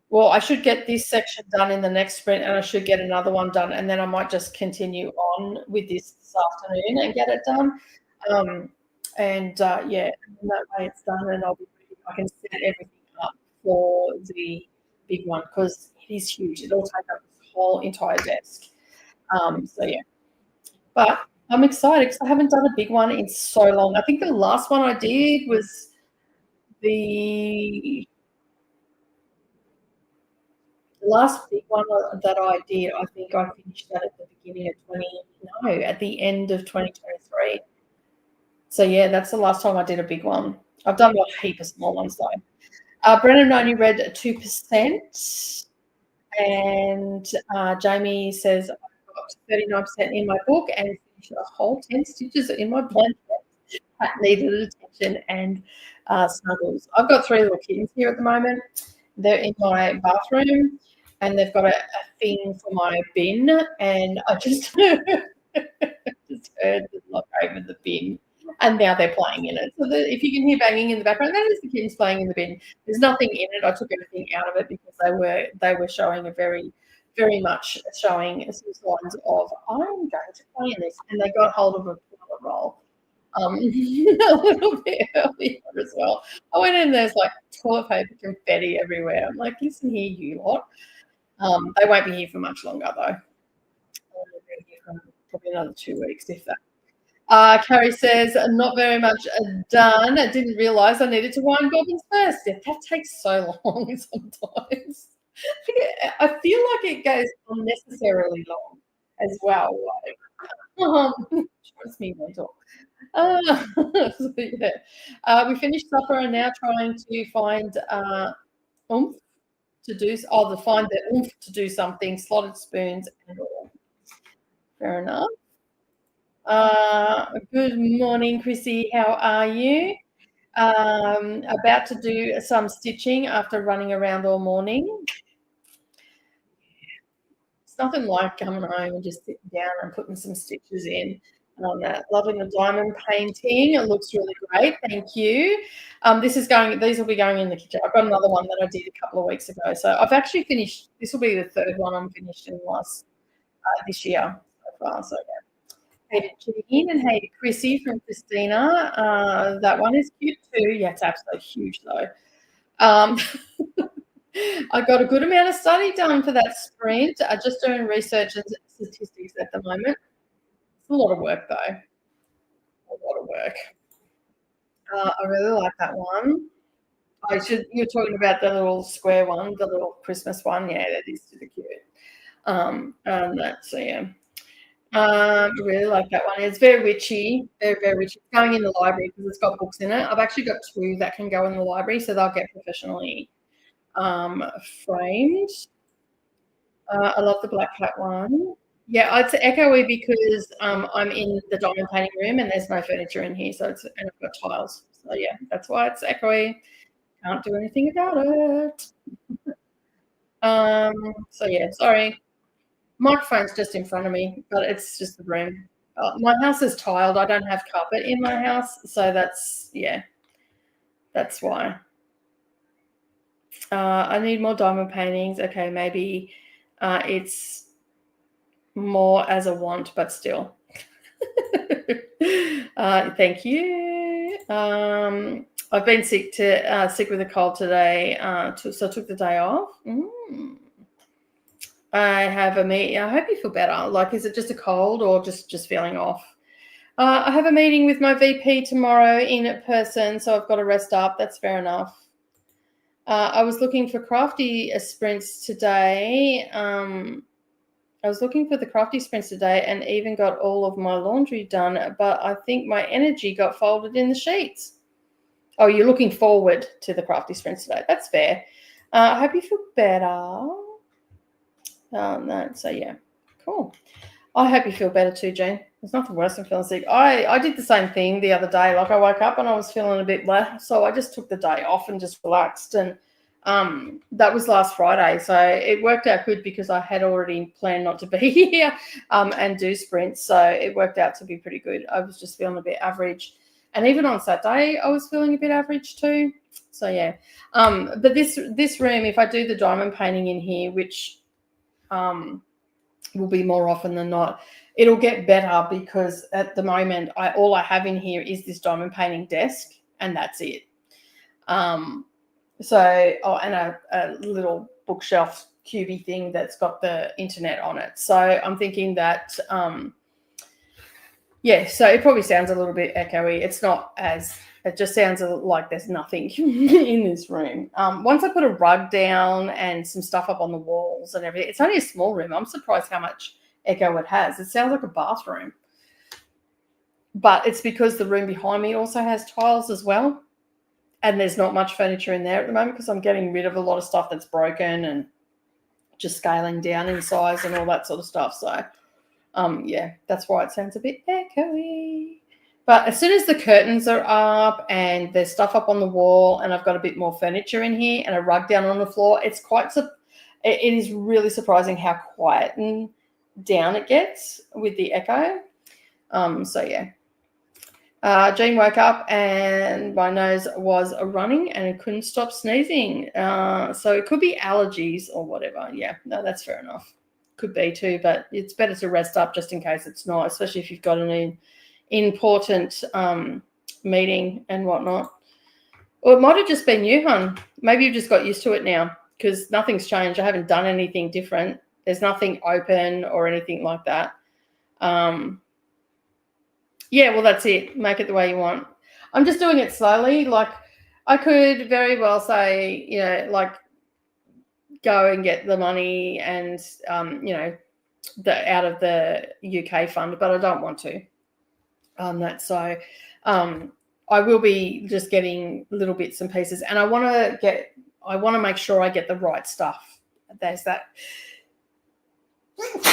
A: well, I should get this section done in the next sprint, and I should get another one done, and then I might just continue on with this afternoon and get it done. Yeah, and that way it's done, and I'll be ready. I can set everything up for the big one because it is huge. It'll take up this whole entire desk. So yeah, but I'm excited because I haven't done a big one in so long. I think the last one I did was the last big one that I did. I think I finished that at the beginning of at the end of 2023. So yeah, that's the last time I did a big one. I've done a heap of small ones though. Brennan only read 2%, and Jamie says I've got 39% in my book and finished a whole 10 stitches in my blanket. That needed attention and snuggles. I've got 3 little kittens here at the moment. They're in my bathroom, and they've got a thing for my bin, and I just just heard them knock over the bin, and now they're playing in it. So if you can hear banging in the background, that is the kittens playing in the bin. There's nothing in it. I took everything out of it because they were showing very much showing some signs of I'm going to play in this, and they got hold of a toilet roll. A little bit earlier as well. I went in, there's like toilet paper confetti everywhere. I'm like, listen here, you lot. They won't be here for much longer though. They'll be here for probably another 2 weeks, if that. Carrie says, not very much done. I didn't realise I needed to wind bobbins first. Yeah, that takes so long sometimes. I feel like it goes unnecessarily long as well. Trust me, mental. So yeah. We finished supper and now trying to find oomph to do. Find the oomph to do something. Slotted spoons and all. Fair enough. Good morning, Chrissy. How are you? About to do some stitching after running around all morning. It's nothing like coming home and just sitting down and putting some stitches in on that. Loving the diamond painting. It looks really great. Thank you. These will be going in the kitchen. I've got another one that I did a couple of weeks ago. So I've actually finished. This will be the 3rd one I'm finished in this year so far. So yeah. Hey to Jean and hey to Chrissy from Christina. That one is cute too. Yeah, it's absolutely huge though. I got a good amount of study done for that sprint. Just doing research and statistics at the moment. It's a lot of work though. A lot of work. I really like that one. You're talking about the little square one, the little Christmas one. Yeah, that is super cute. And that's so yeah. I really like that one. It's very witchy, very witchy. It's going in the library because it's got books in it. I've actually got 2 that can go in the library, so they'll get professionally framed. I love the Black Cat one. Yeah, it's echoey because I'm in the diamond painting room and there's no furniture in here, so it's and I've got tiles. So yeah, that's why it's echoey. Can't do anything about it. Um, so yeah, sorry. Microphone's just in front of me, but it's just the room. My house is tiled. I don't have carpet in my house, so that's yeah, that's why. I need more diamond paintings. Okay, maybe it's more as a want, but still. Thank you. I've been sick with a cold today, so I took the day off. I have a meeting. I hope you feel better. Like, is it just a cold or just feeling off? I have a meeting with my VP tomorrow in person, so I've got to rest up. That's fair enough. I was looking for crafty sprints today. I was looking for the crafty sprints today and even got all of my laundry done, but I think my energy got folded in the sheets. Oh, you're looking forward to the crafty sprints today. That's fair. I hope you feel better. No, so yeah, cool. I hope you feel better too, Jane. There's nothing worse than feeling sick. I did the same thing the other day. Like I woke up and I was feeling a bit blah, so I just took the day off and just relaxed. And that was last Friday, so it worked out good because I had already planned not to be here and do sprints, so it worked out to be pretty good. I was just feeling a bit average, and even on Saturday I was feeling a bit average too. So yeah, but this room, if I do the diamond painting in here, which will be more often than not, it'll get better because at the moment all I have in here is this diamond painting desk and that's it. And a little bookshelf cubey thing that's got the internet on it. So I'm thinking that so it probably sounds a little bit echoey. It's not as, it just sounds like there's nothing in this room. Once I put a rug down and some stuff up on the walls and everything, it's only a small room. I'm surprised how much echo it has. It sounds like a bathroom. But it's because the room behind me also has tiles as well. And there's not much furniture in there at the moment because I'm getting rid of a lot of stuff that's broken and just scaling down in size and all that sort of stuff. So yeah, that's why it sounds a bit echoey. But as soon as the curtains are up and there's stuff up on the wall and I've got a bit more furniture in here and a rug down on the floor, it is really surprising how quiet and down it gets with the echo. So yeah. Jean woke up and my nose was running and it couldn't stop sneezing. So it could be allergies or whatever. Yeah, no, that's fair enough. Could be too, but it's better to rest up just in case it's not, especially if you've got an important meeting and whatnot. Or it might have just been you, hon. Maybe you've just got used to it now because nothing's changed. I haven't done anything different. There's nothing open or anything like that. Yeah, well, that's it. Make it the way you want. I'm just doing it slowly. Like I could very well say, like go and get the money and, out of the UK fund, but I don't want to. I will be just getting little bits and pieces, and I want to make sure I get the right stuff. There's that.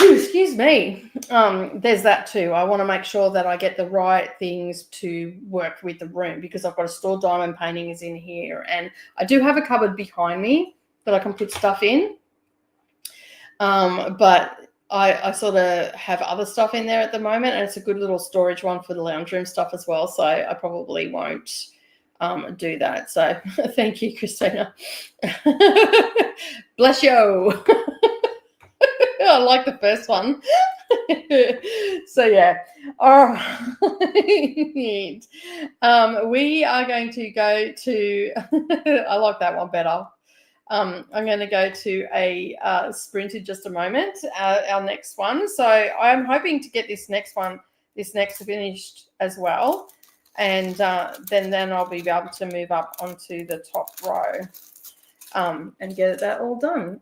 A: Excuse me. There's that too. I want to make sure that I get the right things to work with the room because I've got to store diamond paintings in here, and I do have a cupboard behind me that I can put stuff in. But I sort of have other stuff in there at the moment, and it's a good little storage one for the lounge room stuff as well. So I probably won't do that. So thank you, Christina. Bless you. I like the first one. So yeah. All right. We are going to go to I like that one better. I'm going to go to a sprint in just a moment, our next one. So I'm hoping to get this next finished as well. And then I'll be able to move up onto the top row and get that all done.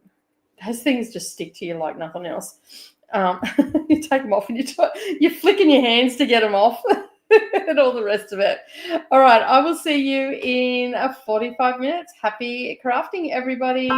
A: Those things just stick to you like nothing else. You take them off and you're flicking your hands to get them off and all the rest of it. All right, I will see you in 45 minutes. Happy crafting, everybody.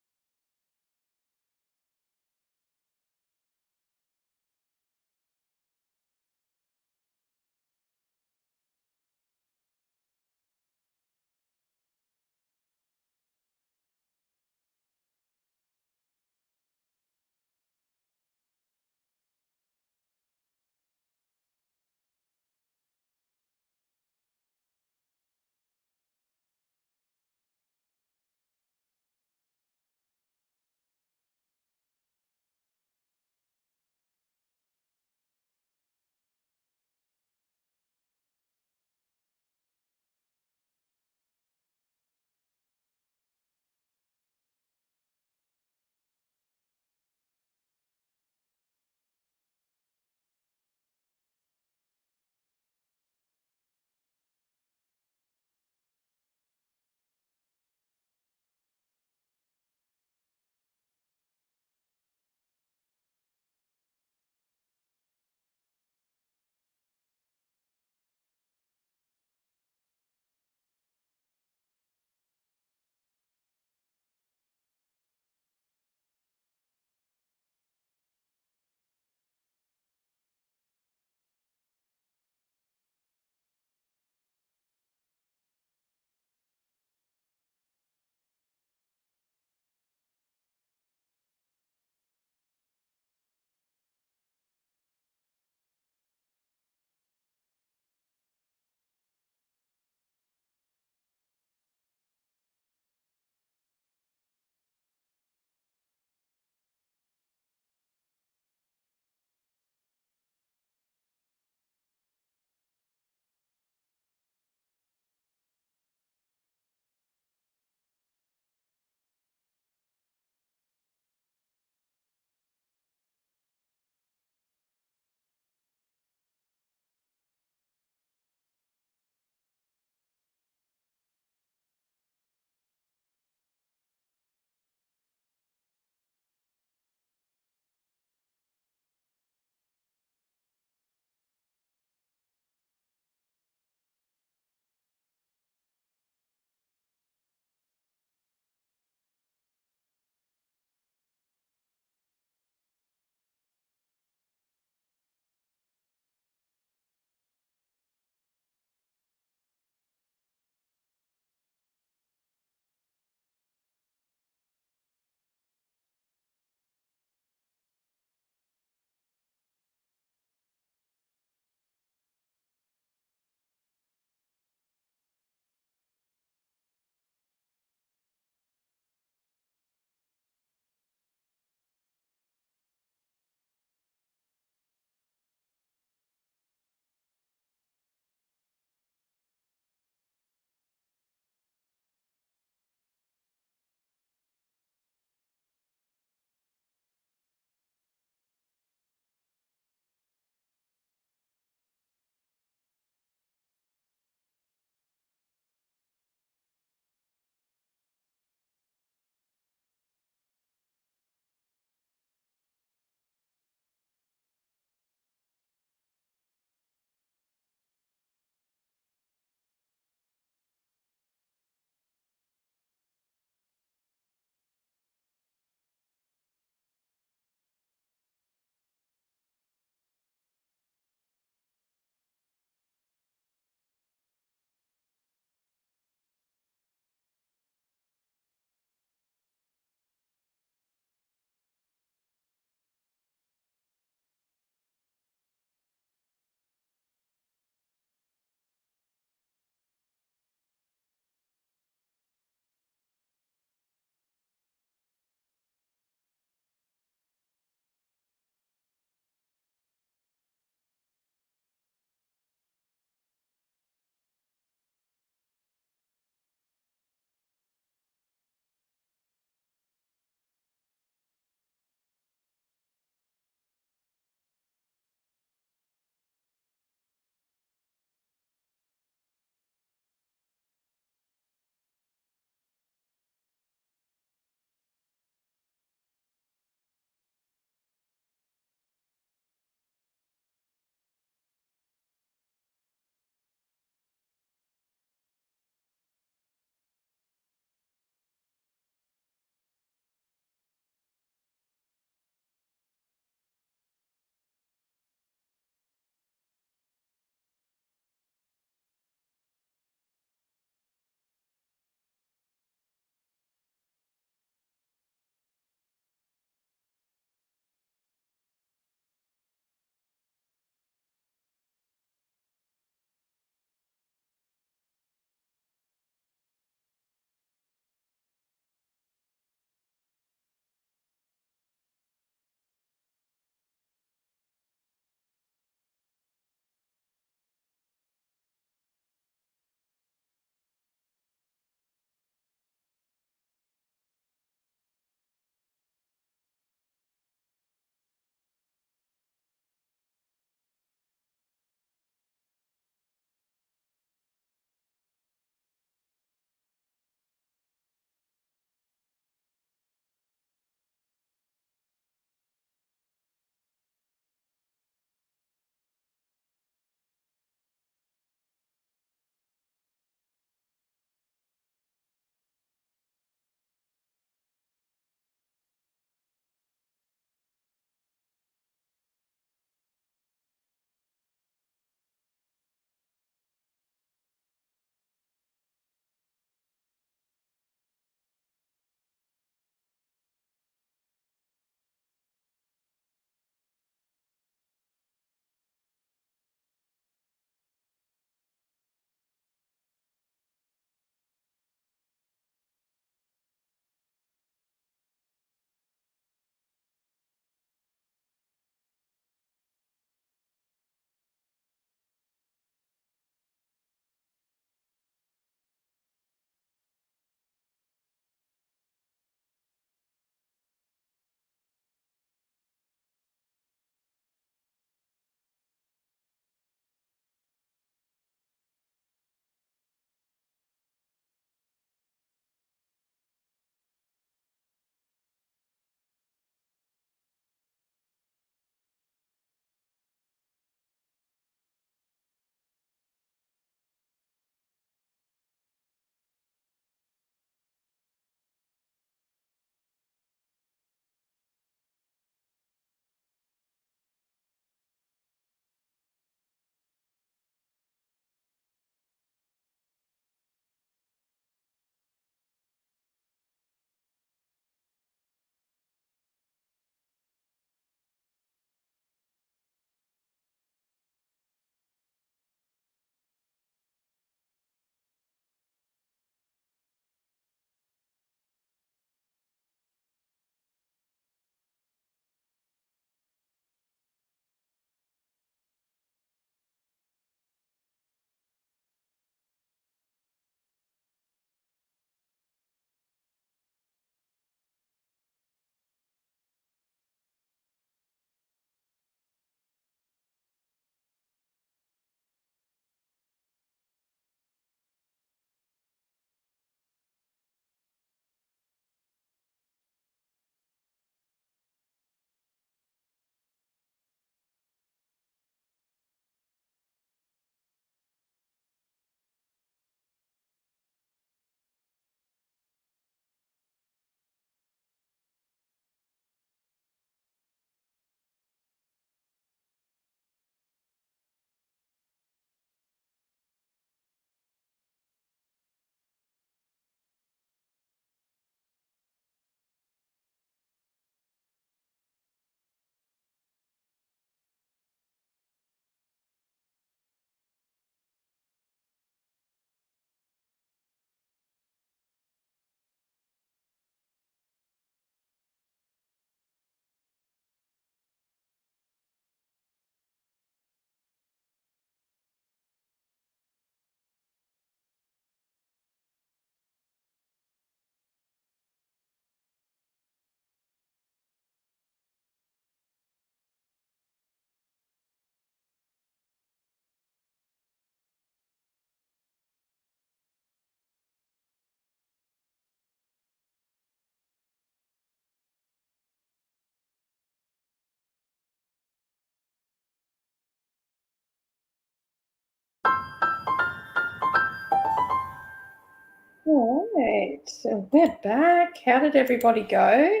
A: So we're back. How did everybody go?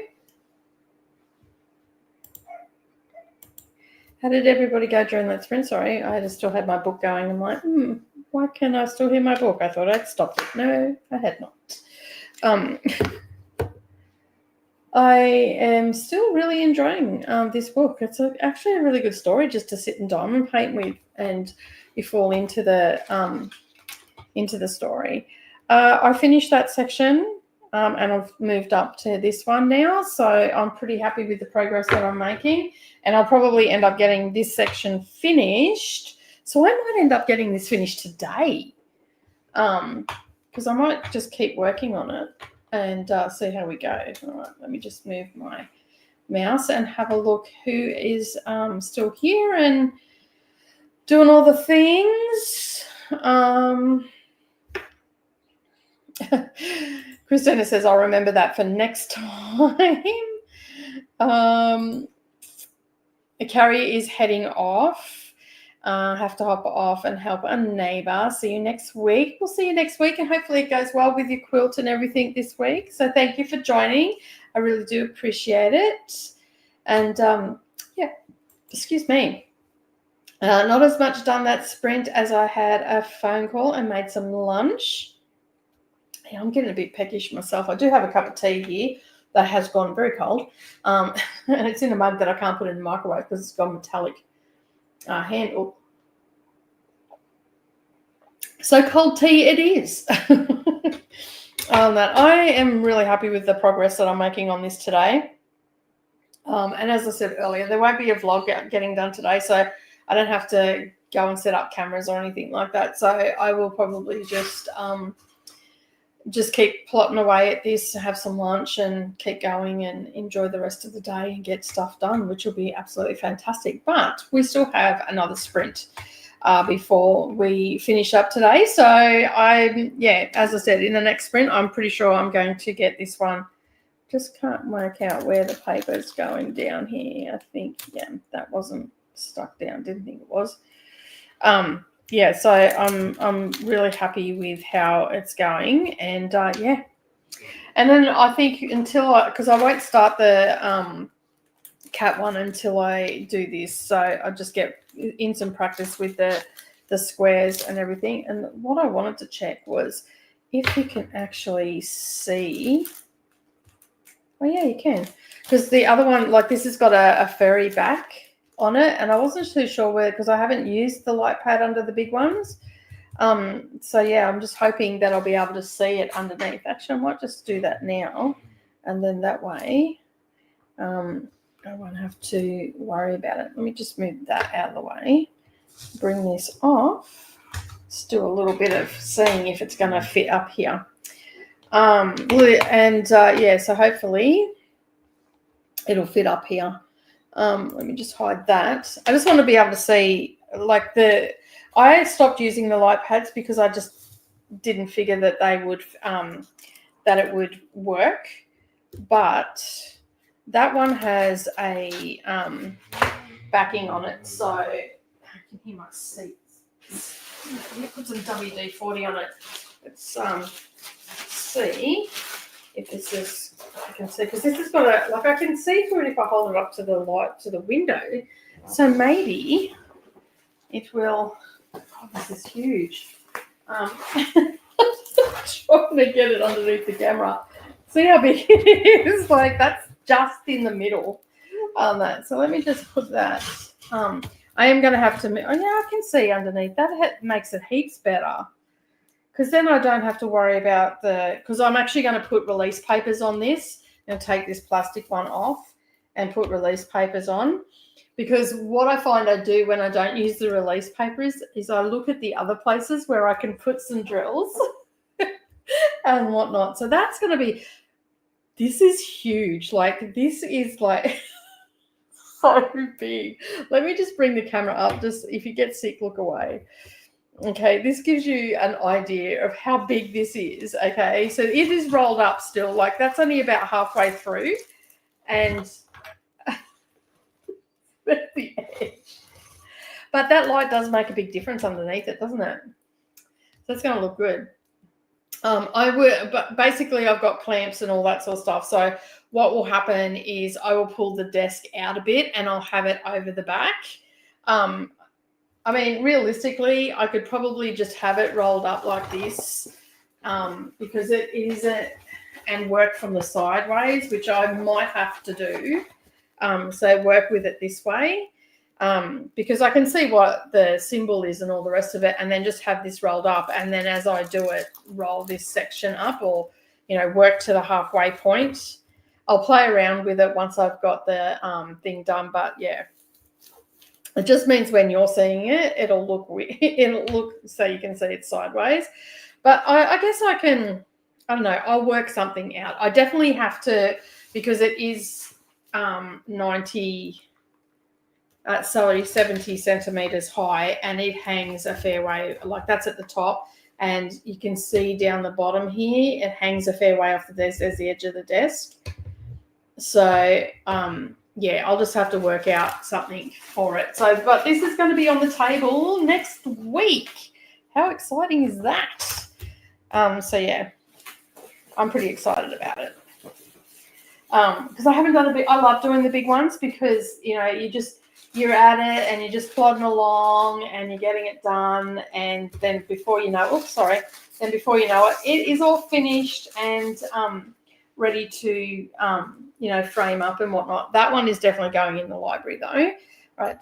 A: How did everybody go during that sprint? Sorry, I just still had my book going. I'm like, why can't I still hear my book? I thought I'd stopped it. No, I had not. I am still really enjoying this book. It's actually a really good story just to sit and diamond paint with, and you fall into the story. I finished that section, and I've moved up to this one now, so I'm pretty happy with the progress that I'm making, and I'll probably end up getting this section finished. So I might end up getting this finished today, because I might just keep working on it and see how we go. All right, let me just move my mouse and have a look who is still here and doing all the things. Christina says, I'll remember that for next time. Carrie is heading off. Have to hop off and help a neighbour. See you next week. We'll see you next week, and hopefully it goes well with your quilt and everything this week. So thank you for joining. I really do appreciate it. And yeah, excuse me. Not as much done that sprint as I had a phone call and made some lunch. Yeah, I'm getting a bit peckish myself. I do have a cup of tea here that has gone very cold. And it's in a mug that I can't put in the microwave because it's gone metallic. Handle. So cold tea it is. That I am really happy with the progress that I'm making on this today. And as I said earlier, there won't be a vlog getting done today, so I don't have to go and set up cameras or anything like that. So I will probably just keep plotting away at this, have some lunch and keep going and enjoy the rest of the day and get stuff done, which will be absolutely fantastic. But we still have another sprint before we finish up today. So as I said, in the next sprint, I'm pretty sure I'm going to get this one. Just can't work out where the paper's going down here. I think, that wasn't stuck down. Didn't think it was. So I'm really happy with how it's going, and and then I think because I won't start the cat one until I do this, so I'll just get in some practice with the squares and everything. And what I wanted to check was if you can actually see. Oh yeah, you can, because the other one, like this, has got a fairy back on it, and I wasn't too sure where, because I haven't used the light pad under the big ones. So yeah, I'm just hoping that I'll be able to see it underneath. Actually, I might just do that now, and then that way I won't have to worry about it. Let me just move that out of the way, bring this off. Let's do a little bit of seeing if it's going to fit up here. So hopefully it'll fit up here. Let me just hide that. I just want to be able to see, like, I stopped using the light pads because I just didn't figure that they would, that it would work. But that one has a backing on it, so I can hear my seats. Put some WD-40 on it. Let's see if this is, I can see, because this has got I can see through it if I hold it up to the light, to the window. So maybe it will, this is huge. I'm trying to get it underneath the camera. See how big it is? Like, that's just in the middle on that. So let me just put that. I am going to have to, I can see underneath. That makes it heaps better. Because then I don't have to worry about because I'm actually going to put release papers on this. I'm going to take this plastic one off and put release papers on. Because what I find I do when I don't use the release papers is I look at the other places where I can put some drills and whatnot. So that's going to be, this is huge. Like, this is like so big. Let me just bring the camera up. Just if you get sick, look away. Okay, this gives you an idea of how big this is, okay? So it is rolled up still, like that's only about halfway through, and that's the edge. But that light does make a big difference underneath it, doesn't it? So it's going to look good. I would, but basically I've got clamps and all that sort of stuff. So what will happen is I will pull the desk out a bit and I'll have it over the back. I mean, realistically, I could probably just have it rolled up like this because it is and work from the sideways, which I might have to do. So work with it this way because I can see what the symbol is and all the rest of it, and then just have this rolled up. And then as I do it, roll this section up or, work to the halfway point. I'll play around with it once I've got the thing done. But, yeah. It just means when you're seeing it, it'll look weird. It'll look so you can see it sideways. But I guess I can, I don't know, I'll work something out. I definitely have to, because it is 70 centimeters high, and it hangs a fair way, like that's at the top. And you can see down the bottom here, it hangs a fair way off the desk. There's the edge of the desk. So, yeah, I'll just have to work out something for it. So, but this is going to be on the table next week. How exciting is that? So, yeah, I'm pretty excited about it. Because I haven't done I love doing the big ones because, you're at it and you're just plodding along and you're getting it done. And then before you know, it is all finished and ready to, frame up and whatnot. That one is definitely going in the library though. Right,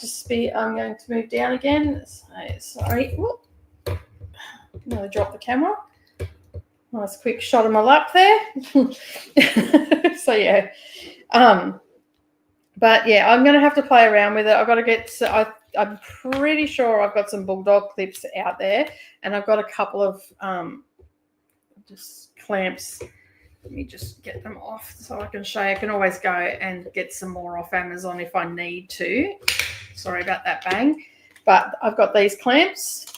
A: I'm going to move down again. So, sorry. Whoop. I'm going to drop the camera. Nice quick shot of my lap there. So, yeah. But, yeah, I'm going to have to play around with it. I've got to get I'm pretty sure I've got some bulldog clips out there, and I've got a couple of just clamps. Let me just get them off so I can show you. I can always go and get some more off Amazon if I need to. Sorry about that bang. But I've got these clamps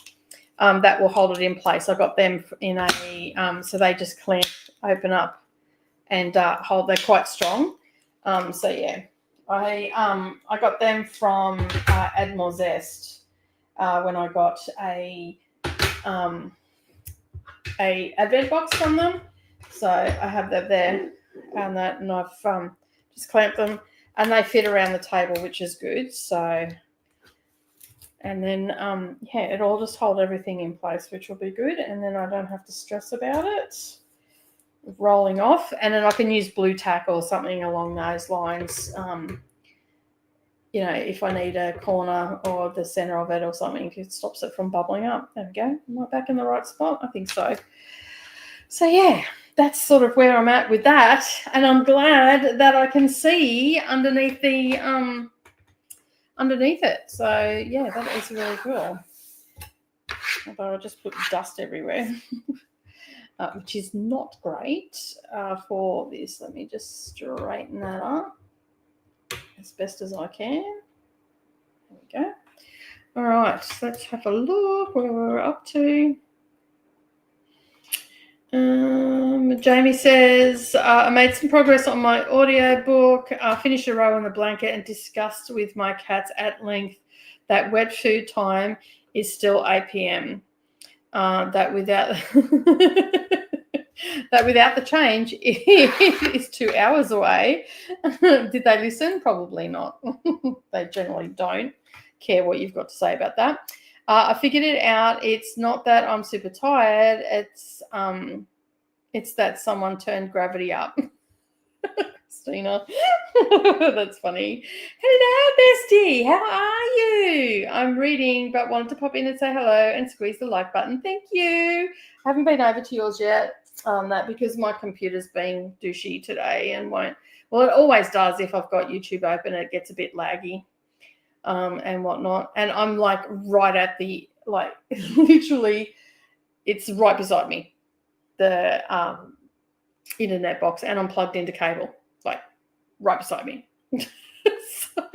A: that will hold it in place. I've got them in a, so they just clamp, open up and hold. They're quite strong. So, yeah, I got them from Admiral Zest when I got a advent box from them. So I have that there and I've just clamped them, and they fit around the table, which is good. So, and then, it'll just hold everything in place, which will be good. And then I don't have to stress about it rolling off. And then I can use blue tack or something along those lines, if I need a corner or the center of it or something, it stops it from bubbling up. There we go. Am I back in the right spot? I think so. So, yeah. That's sort of where I'm at with that, and I'm glad that I can see underneath it. So yeah, that is really cool. Although I just put dust everywhere, which is not great for this. Let me just straighten that up as best as I can. There we go. All right, so let's have a look where we're up to. Jamie says, I made some progress on my audio book. I finished a row on the blanket and discussed with my cats at length that wet food time is still 8 p.m. That without the change it is 2 hours away. Did they listen? Probably not. They generally don't care what you've got to say about that. I figured it out. It's not that I'm super tired. It's that someone turned gravity up. Christina. That's funny. Hello, bestie. How are you? I'm reading, but wanted to pop in and say hello and squeeze the like button. Thank you. I haven't been over to yours yet that because my computer's being douchey today and won't. Well, it always does if I've got YouTube open. It gets a bit laggy. And whatnot, and I'm like right at the literally, it's right beside me, the internet box, and I'm plugged into cable, like right beside me. So,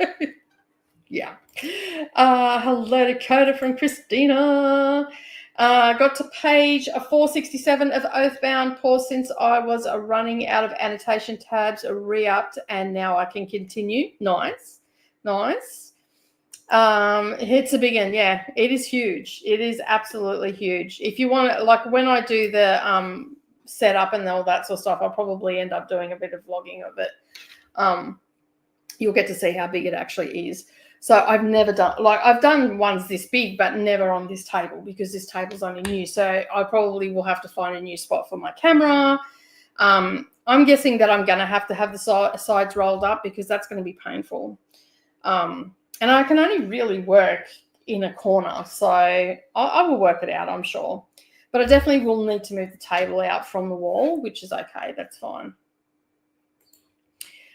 A: yeah. Hello, Dakota from Christina. Got to page 467 of Oathbound. Pause since I was running out of annotation tabs, re-upped, and now I can continue. Nice. It's a big one. Yeah, it is huge. It is absolutely huge. If you want to, like when I do the set up and all that sort of stuff, I'll probably end up doing a bit of vlogging of it. You'll get to see how big it actually is. So I've never done, like I've done ones this big, but never on this table because this table's only new. So I probably will have to find a new spot for my camera. I'm guessing that I'm going to have the sides rolled up because that's going to be painful. And I can only really work in a corner. So I will work it out, I'm sure. But I definitely will need to move the table out from the wall, which is okay. That's fine.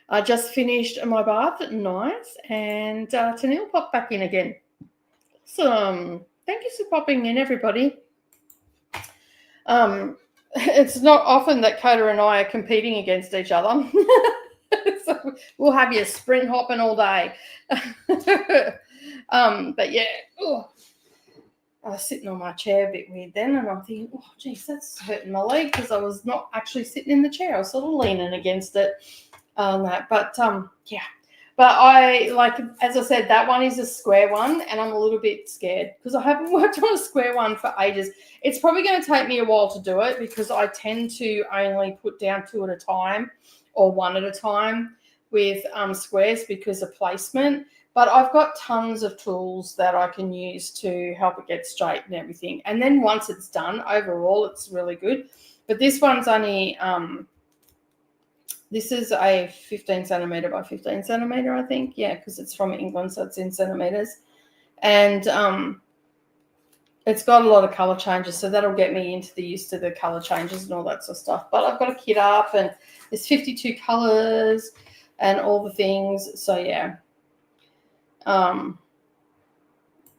A: I just finished my bath. Nice. And Tennille popped back in again. Awesome. Thank you for popping in, everybody. It's not often that Coda and I are competing against each other. So we'll have you sprint hopping all day. But yeah, I was sitting on my chair a bit weird then, and I'm thinking, oh, geez, that's hurting my leg because I was not actually sitting in the chair. I was sort of leaning against it. Yeah. But I, like, as I said, that one is a square one, and I'm a little bit scared because I haven't worked on a square one for ages. It's probably going to take me a while to do it because I tend to only put down 2 at a time or 1 at a time with squares because of placement. But I've got tons of tools that I can use to help it get straight and everything. And then once it's done, overall, it's really good. But this one's only... this is a 15 centimetre by 15 centimetre, I think. Yeah, because it's from England, so it's in centimetres. And it's got a lot of colour changes, so that'll get me used to the colour changes and all that sort of stuff. But I've got a kit up, and there's 52 colours and all the things. So, yeah.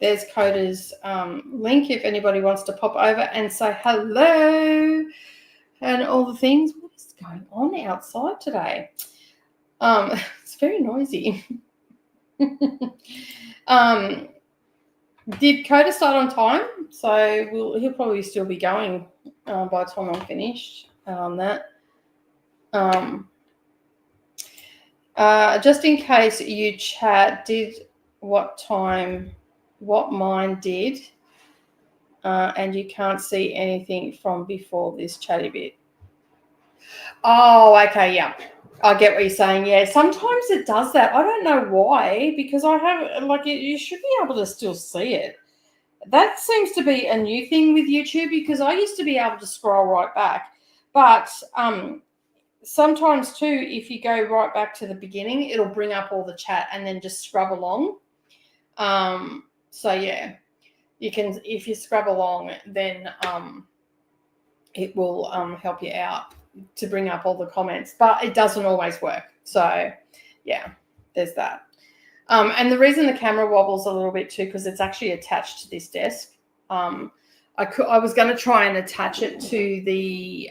A: There's Coda's link if anybody wants to pop over and say hello and all the things. What is going on outside today? It's very noisy. Did Coda start on time? So he'll probably still be going by the time I'm finished on that. Just in case you chat, did what mine did, and you can't see anything from before this chatty bit. Oh, okay, yeah. I get what you're saying. Yeah, sometimes it does that. I don't know why, because I have, like, you should be able to still see it. That seems to be a new thing with YouTube because I used to be able to scroll right back. But sometimes too, if you go right back to the beginning, it'll bring up all the chat and then just scrub along. So yeah, you can, if you scrub along, then it will help you out to bring up all the comments, but it doesn't always work. So yeah, there's that. And the reason the camera wobbles a little bit too, because it's actually attached to this desk. I was going to try and attach it to the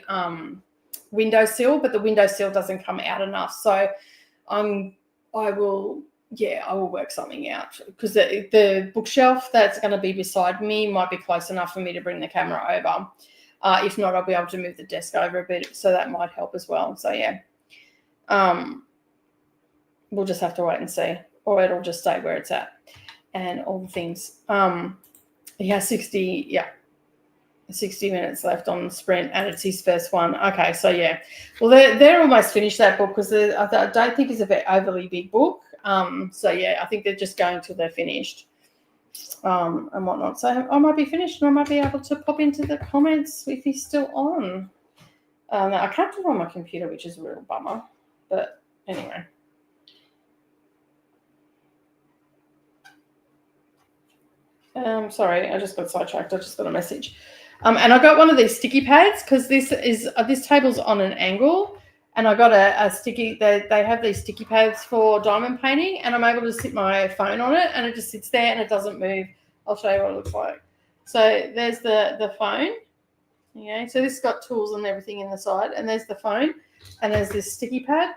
A: windowsill, but the windowsill doesn't come out enough. So I will work something out because the bookshelf that's going to be beside me might be close enough for me to bring the camera over. If not, I'll be able to move the desk over a bit, so that might help as well. So, yeah, we'll just have to wait and see, or it'll just stay where it's at and all the things. He has 60 minutes left on the sprint, and it's his first one. Okay, so, yeah. Well, they're almost finished that book because I don't think it's a very overly big book. So, yeah, I think they're just going till they're finished. And whatnot. So I might be finished and I might be able to pop into the comments if he's still on. I can't do it on my computer, which is a real bummer. But anyway. Sorry, I just got sidetracked. I just got a message. And I got one of these sticky pads because this table's on an angle. And I got a sticky, they have these sticky pads for diamond painting, and I'm able to sit my phone on it, and it just sits there and it doesn't move. I'll show you what it looks like. So there's the phone. Okay, so this has got tools and everything in the side, and there's the phone, and there's this sticky pad,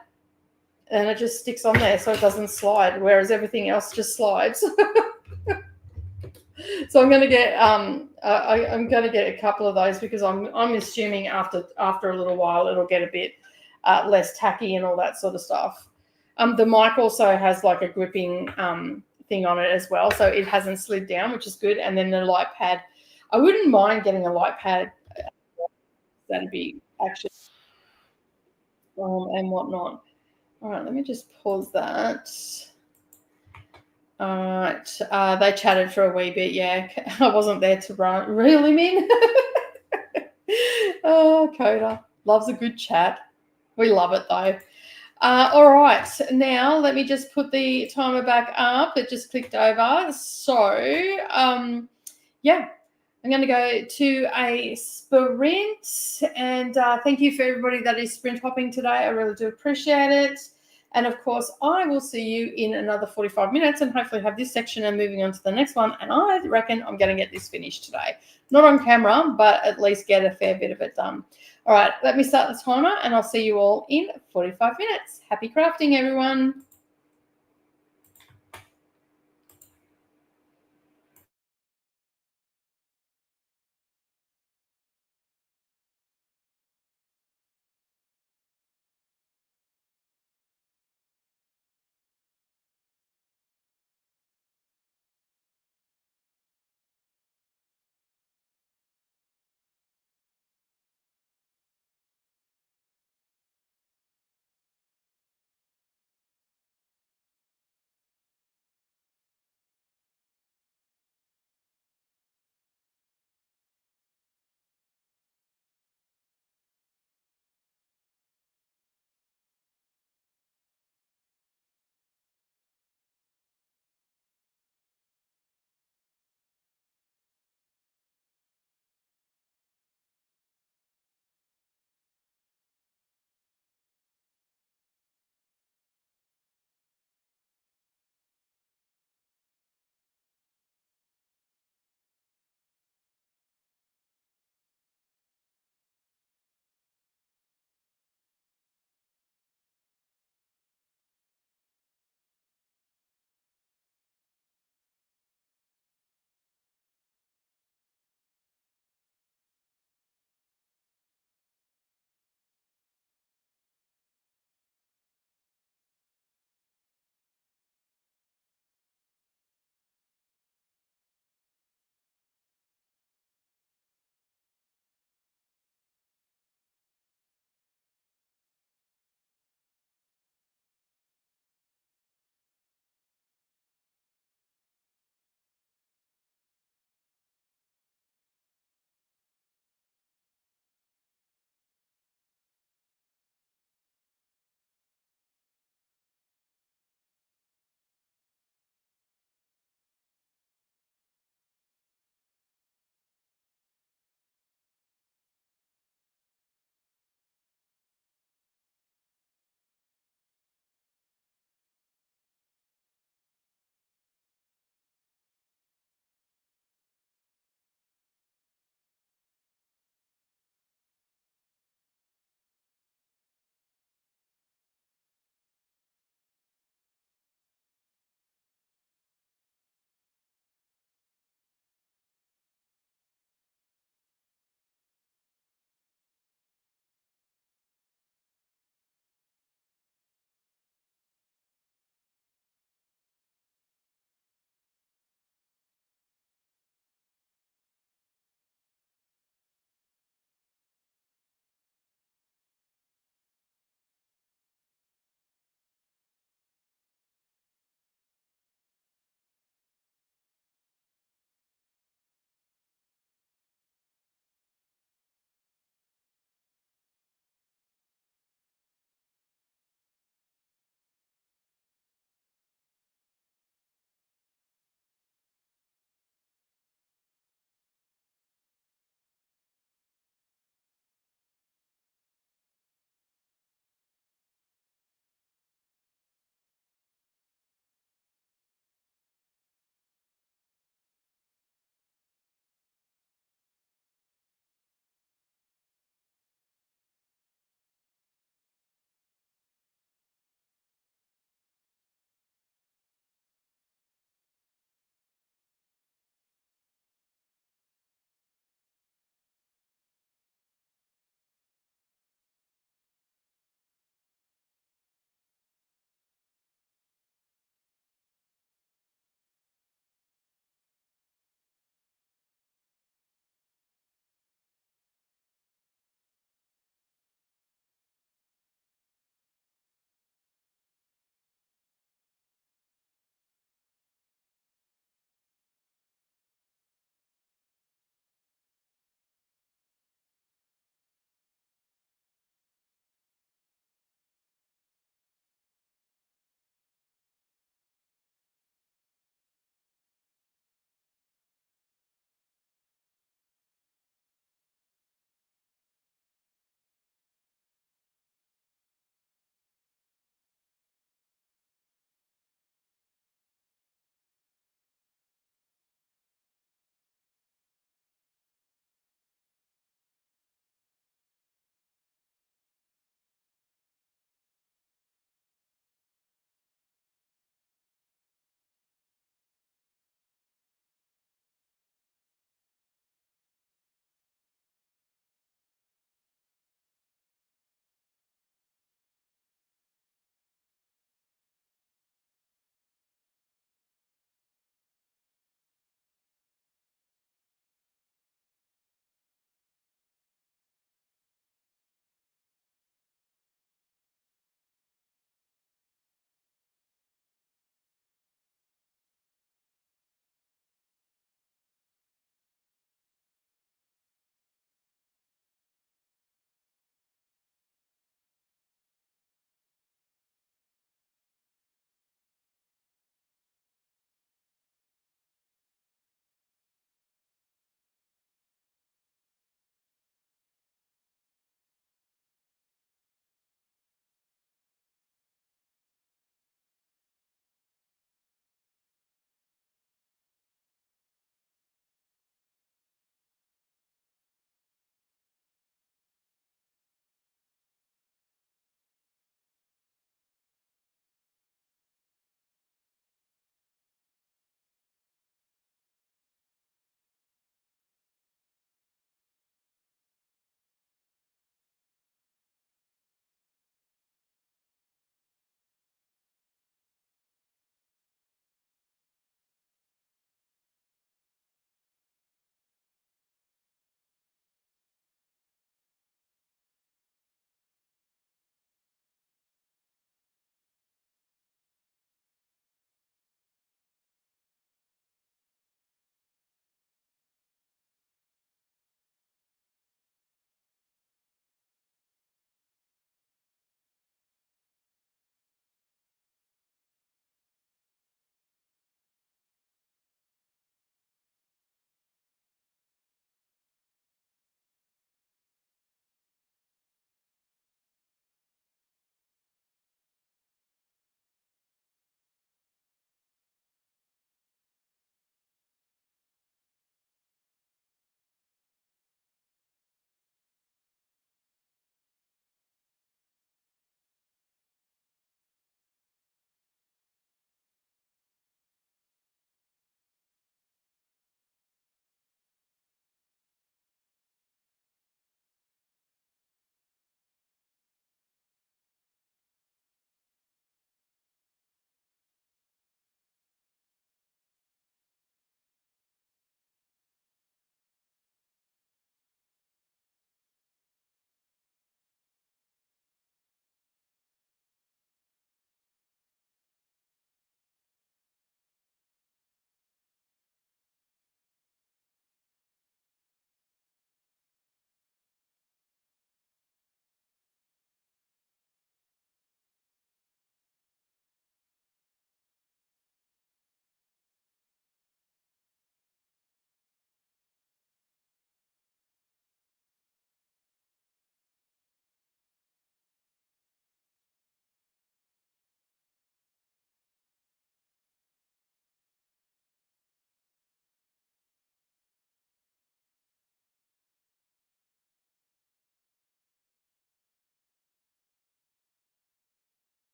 A: and it just sticks on there so it doesn't slide, whereas everything else just slides. So I'm going to get I'm going to get a couple of those because I'm assuming after a little while it'll get a bit less tacky and all that sort of stuff. The mic also has like a gripping thing on it as well, so it hasn't slid down, which is good. And then the light pad, I wouldn't mind getting a light pad that'd be actually and whatnot. All right, let me just pause that. All right, they chatted for a wee bit. Yeah, I wasn't there to reel him in. Oh, Coda loves a good chat. We love it though. All right, now let me just put the timer back up. It just clicked over. So, yeah, I'm going to go to a sprint. And thank you for everybody that is sprint hopping today. I really do appreciate it. And of course, I will see you in another 45 minutes and hopefully have this section and moving on to the next one. And I reckon I'm going to get this finished today. Not on camera, but at least get a fair bit of it done. All right, let me start the timer and I'll see you all in 45 minutes. Happy crafting, everyone.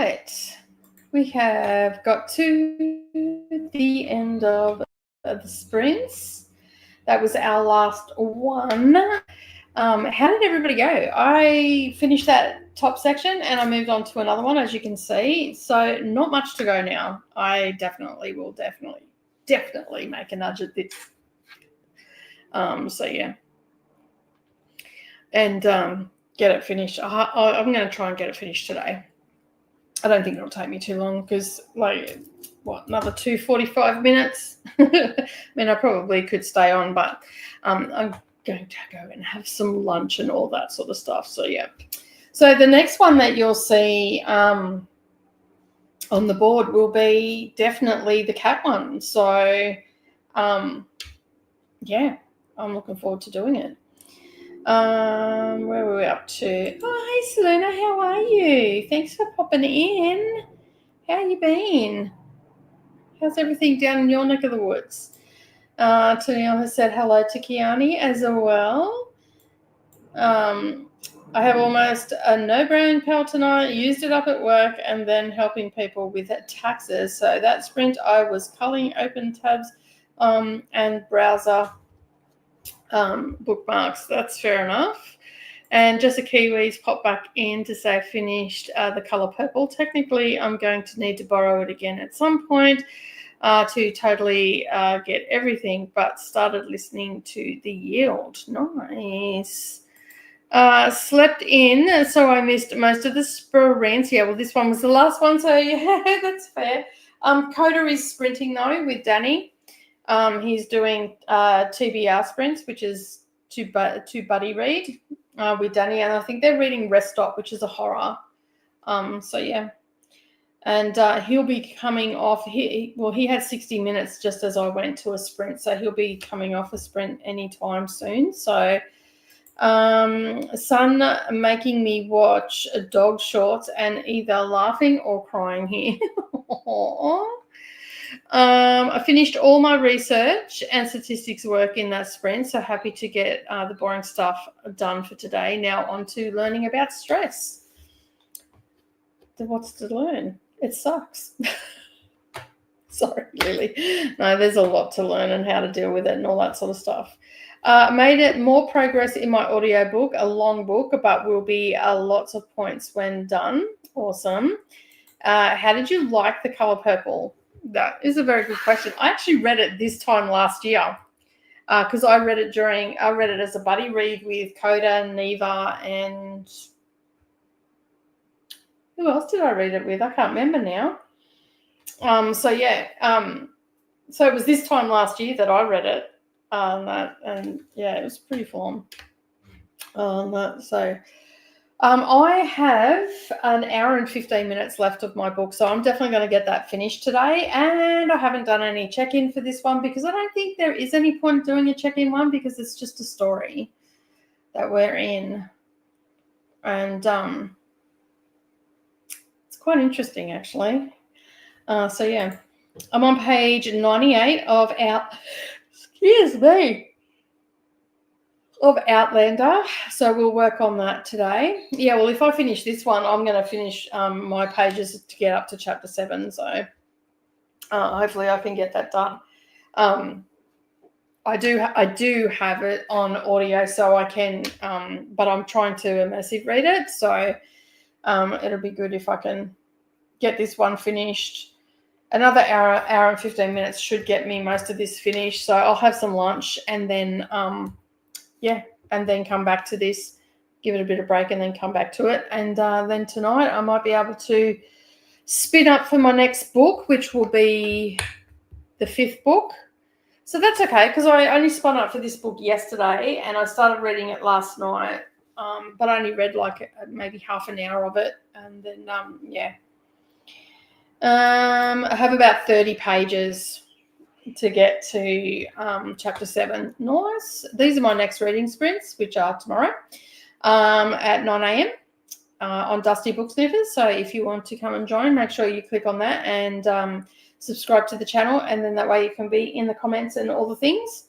A: right. We have got to the end of the sprints. That was our last one. How did everybody go? I finished that top section and I moved on to another one, as you can see. So not much to go now. I definitely will make a nudge at this. So yeah. And get it finished. I'm going to try and get it finished today. I don't think it'll take me too long because, another 45 minutes? I mean, I probably could stay on, but I'm going to go and have some lunch and all that sort of stuff. So, yeah. So the next one that you'll see on the board will be definitely the cat one. So, yeah, I'm looking forward to doing it. Where were we up to? Oh, hey, Selena, how are you? Thanks for popping in. How you been? How's everything down in your neck of the woods? Tennille has said hello to Kiani as well. I have almost a no-brain pill tonight. Used it up at work and then helping people with taxes. So that sprint, I was culling open tabs and browser bookmarks. That's fair enough. And Jessica Kiwi's popped back in to say I finished the colour purple. Technically, I'm going to need to borrow it again at some point to totally get everything, but started listening to The Yield. Nice. Slept in, so I missed most of the sprints. Yeah, well, this one was the last one, so yeah, that's fair. Coda is sprinting, though, with Danny. He's doing TBR sprints, which is to Buddy Reed with Danny, and I think they're reading Rest Stop, which is a horror. So yeah, and he'll be coming off. He had 60 minutes just as I went to a sprint, so he'll be coming off a sprint anytime soon. So, son making me watch dog shorts and either laughing or crying here. I finished all my research and statistics work in that sprint, so happy to get the boring stuff done for today. Now on to learning about stress. What's to learn? It sucks. Sorry, Lily. No, there's a lot to learn and how to deal with it and all that sort of stuff. Made it more progress in my audio book, a long book, but will be lots of points when done. Awesome. How did you like the colour purple? That is a very good question. I actually read it this time last year because I read it as a buddy read with Coda, Neva, and who else did I read it with? I can't remember now. So it was this time last year that I read it. It was pretty full on. I have an hour and 15 minutes left of my book, so I'm definitely going to get that finished today. And I haven't done any check-in for this one because I don't think there is any point doing a check-in one because it's just a story that we're in. And it's quite interesting, actually. I'm on page 98 of Outlander, so we'll work on that today. Yeah, well, if I finish this one, I'm going to finish my pages to get up to chapter 7, so hopefully I can get that done. I do have it on audio, so I can, but I'm trying to immersive read it, so it'll be good if I can get this one finished. Another hour and 15 minutes should get me most of this finished, so I'll have some lunch and then and then come back to this, give it a bit of break and then come back to it. And then tonight I might be able to spin up for my next book, which will be the 5th book. So that's okay because I only spun up for this book yesterday and I started reading it last night, but I only read maybe half an hour of it. And then, I have about 30 pages to get to chapter 7. Nice. These are my next reading sprints, which are tomorrow at 9 a.m. On Dusty Book Sniffers. So if you want to come and join, make sure you click on that and subscribe to the channel, and then that way you can be in the comments and all the things.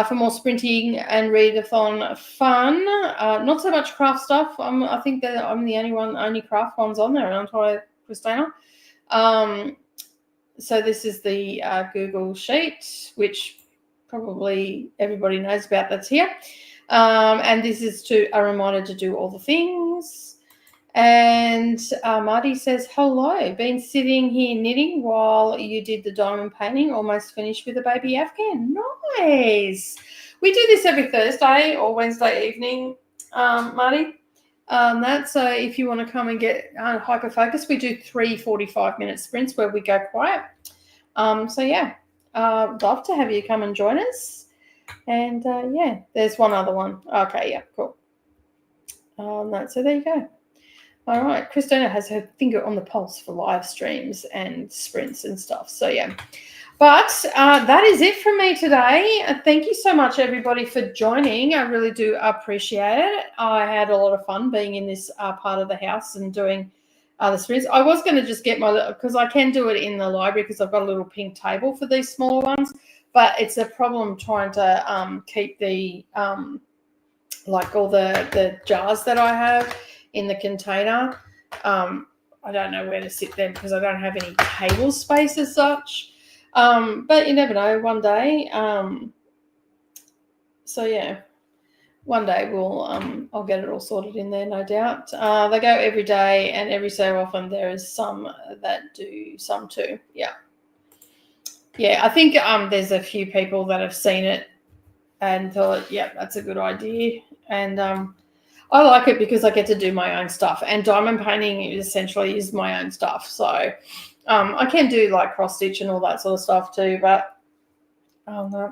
A: For more sprinting and readathon fun. Not so much craft stuff. I think that I'm the only craft ones on there, aren't I, Christina. So this is the Google Sheet, which probably everybody knows about that's here. And this is a reminder to do all the things. And Marty says, hello, been sitting here knitting while you did the diamond painting, almost finished with a baby Afghan. Nice. We do this every Thursday or Wednesday evening, Marty. So if you want to come and get hyper focused, we do 3 45-minute sprints where we go quiet. So yeah, love to have you come and join us. And yeah, there's one other one. Okay, yeah, cool. So there you go. All right, Christina has her finger on the pulse for live streams and sprints and stuff. So yeah, but that is it from me today. Thank you so much, everybody, for joining. I really do appreciate it. I had a lot of fun being in this part of the house and doing the sprints. I was going to just get because I can do it in the library because I've got a little pink table for these smaller ones, but it's a problem trying to keep the like all the jars that I have in the container. I don't know where to sit them because I don't have any table space as such. But you never know, one day. So yeah, one day I'll get it all sorted in there, no doubt. They go every day, and every so often there is some that do some too. Yeah. Yeah, I think there's a few people that have seen it and thought, yeah, that's a good idea. And I like it because I get to do my own stuff, and diamond painting essentially is my own stuff. So I can do like cross stitch and all that sort of stuff too, but I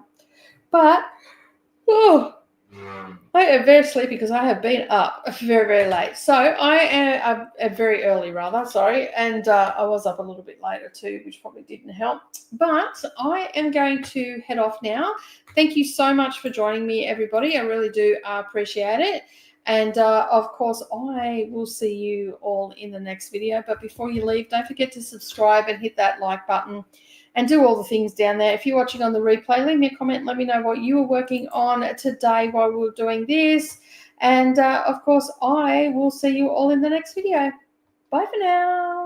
A: am very sleepy because I have been up very, very late. So I am very early, rather, sorry. And I was up a little bit later too, which probably didn't help. But I am going to head off now. Thank you so much for joining me, everybody. I really do appreciate it. And, of course, I will see you all in the next video. But before you leave, don't forget to subscribe and hit that like button and do all the things down there. If you're watching on the replay, leave me a comment. Let me know what you were working on today while we were doing this. And, of course, I will see you all in the next video. Bye for now.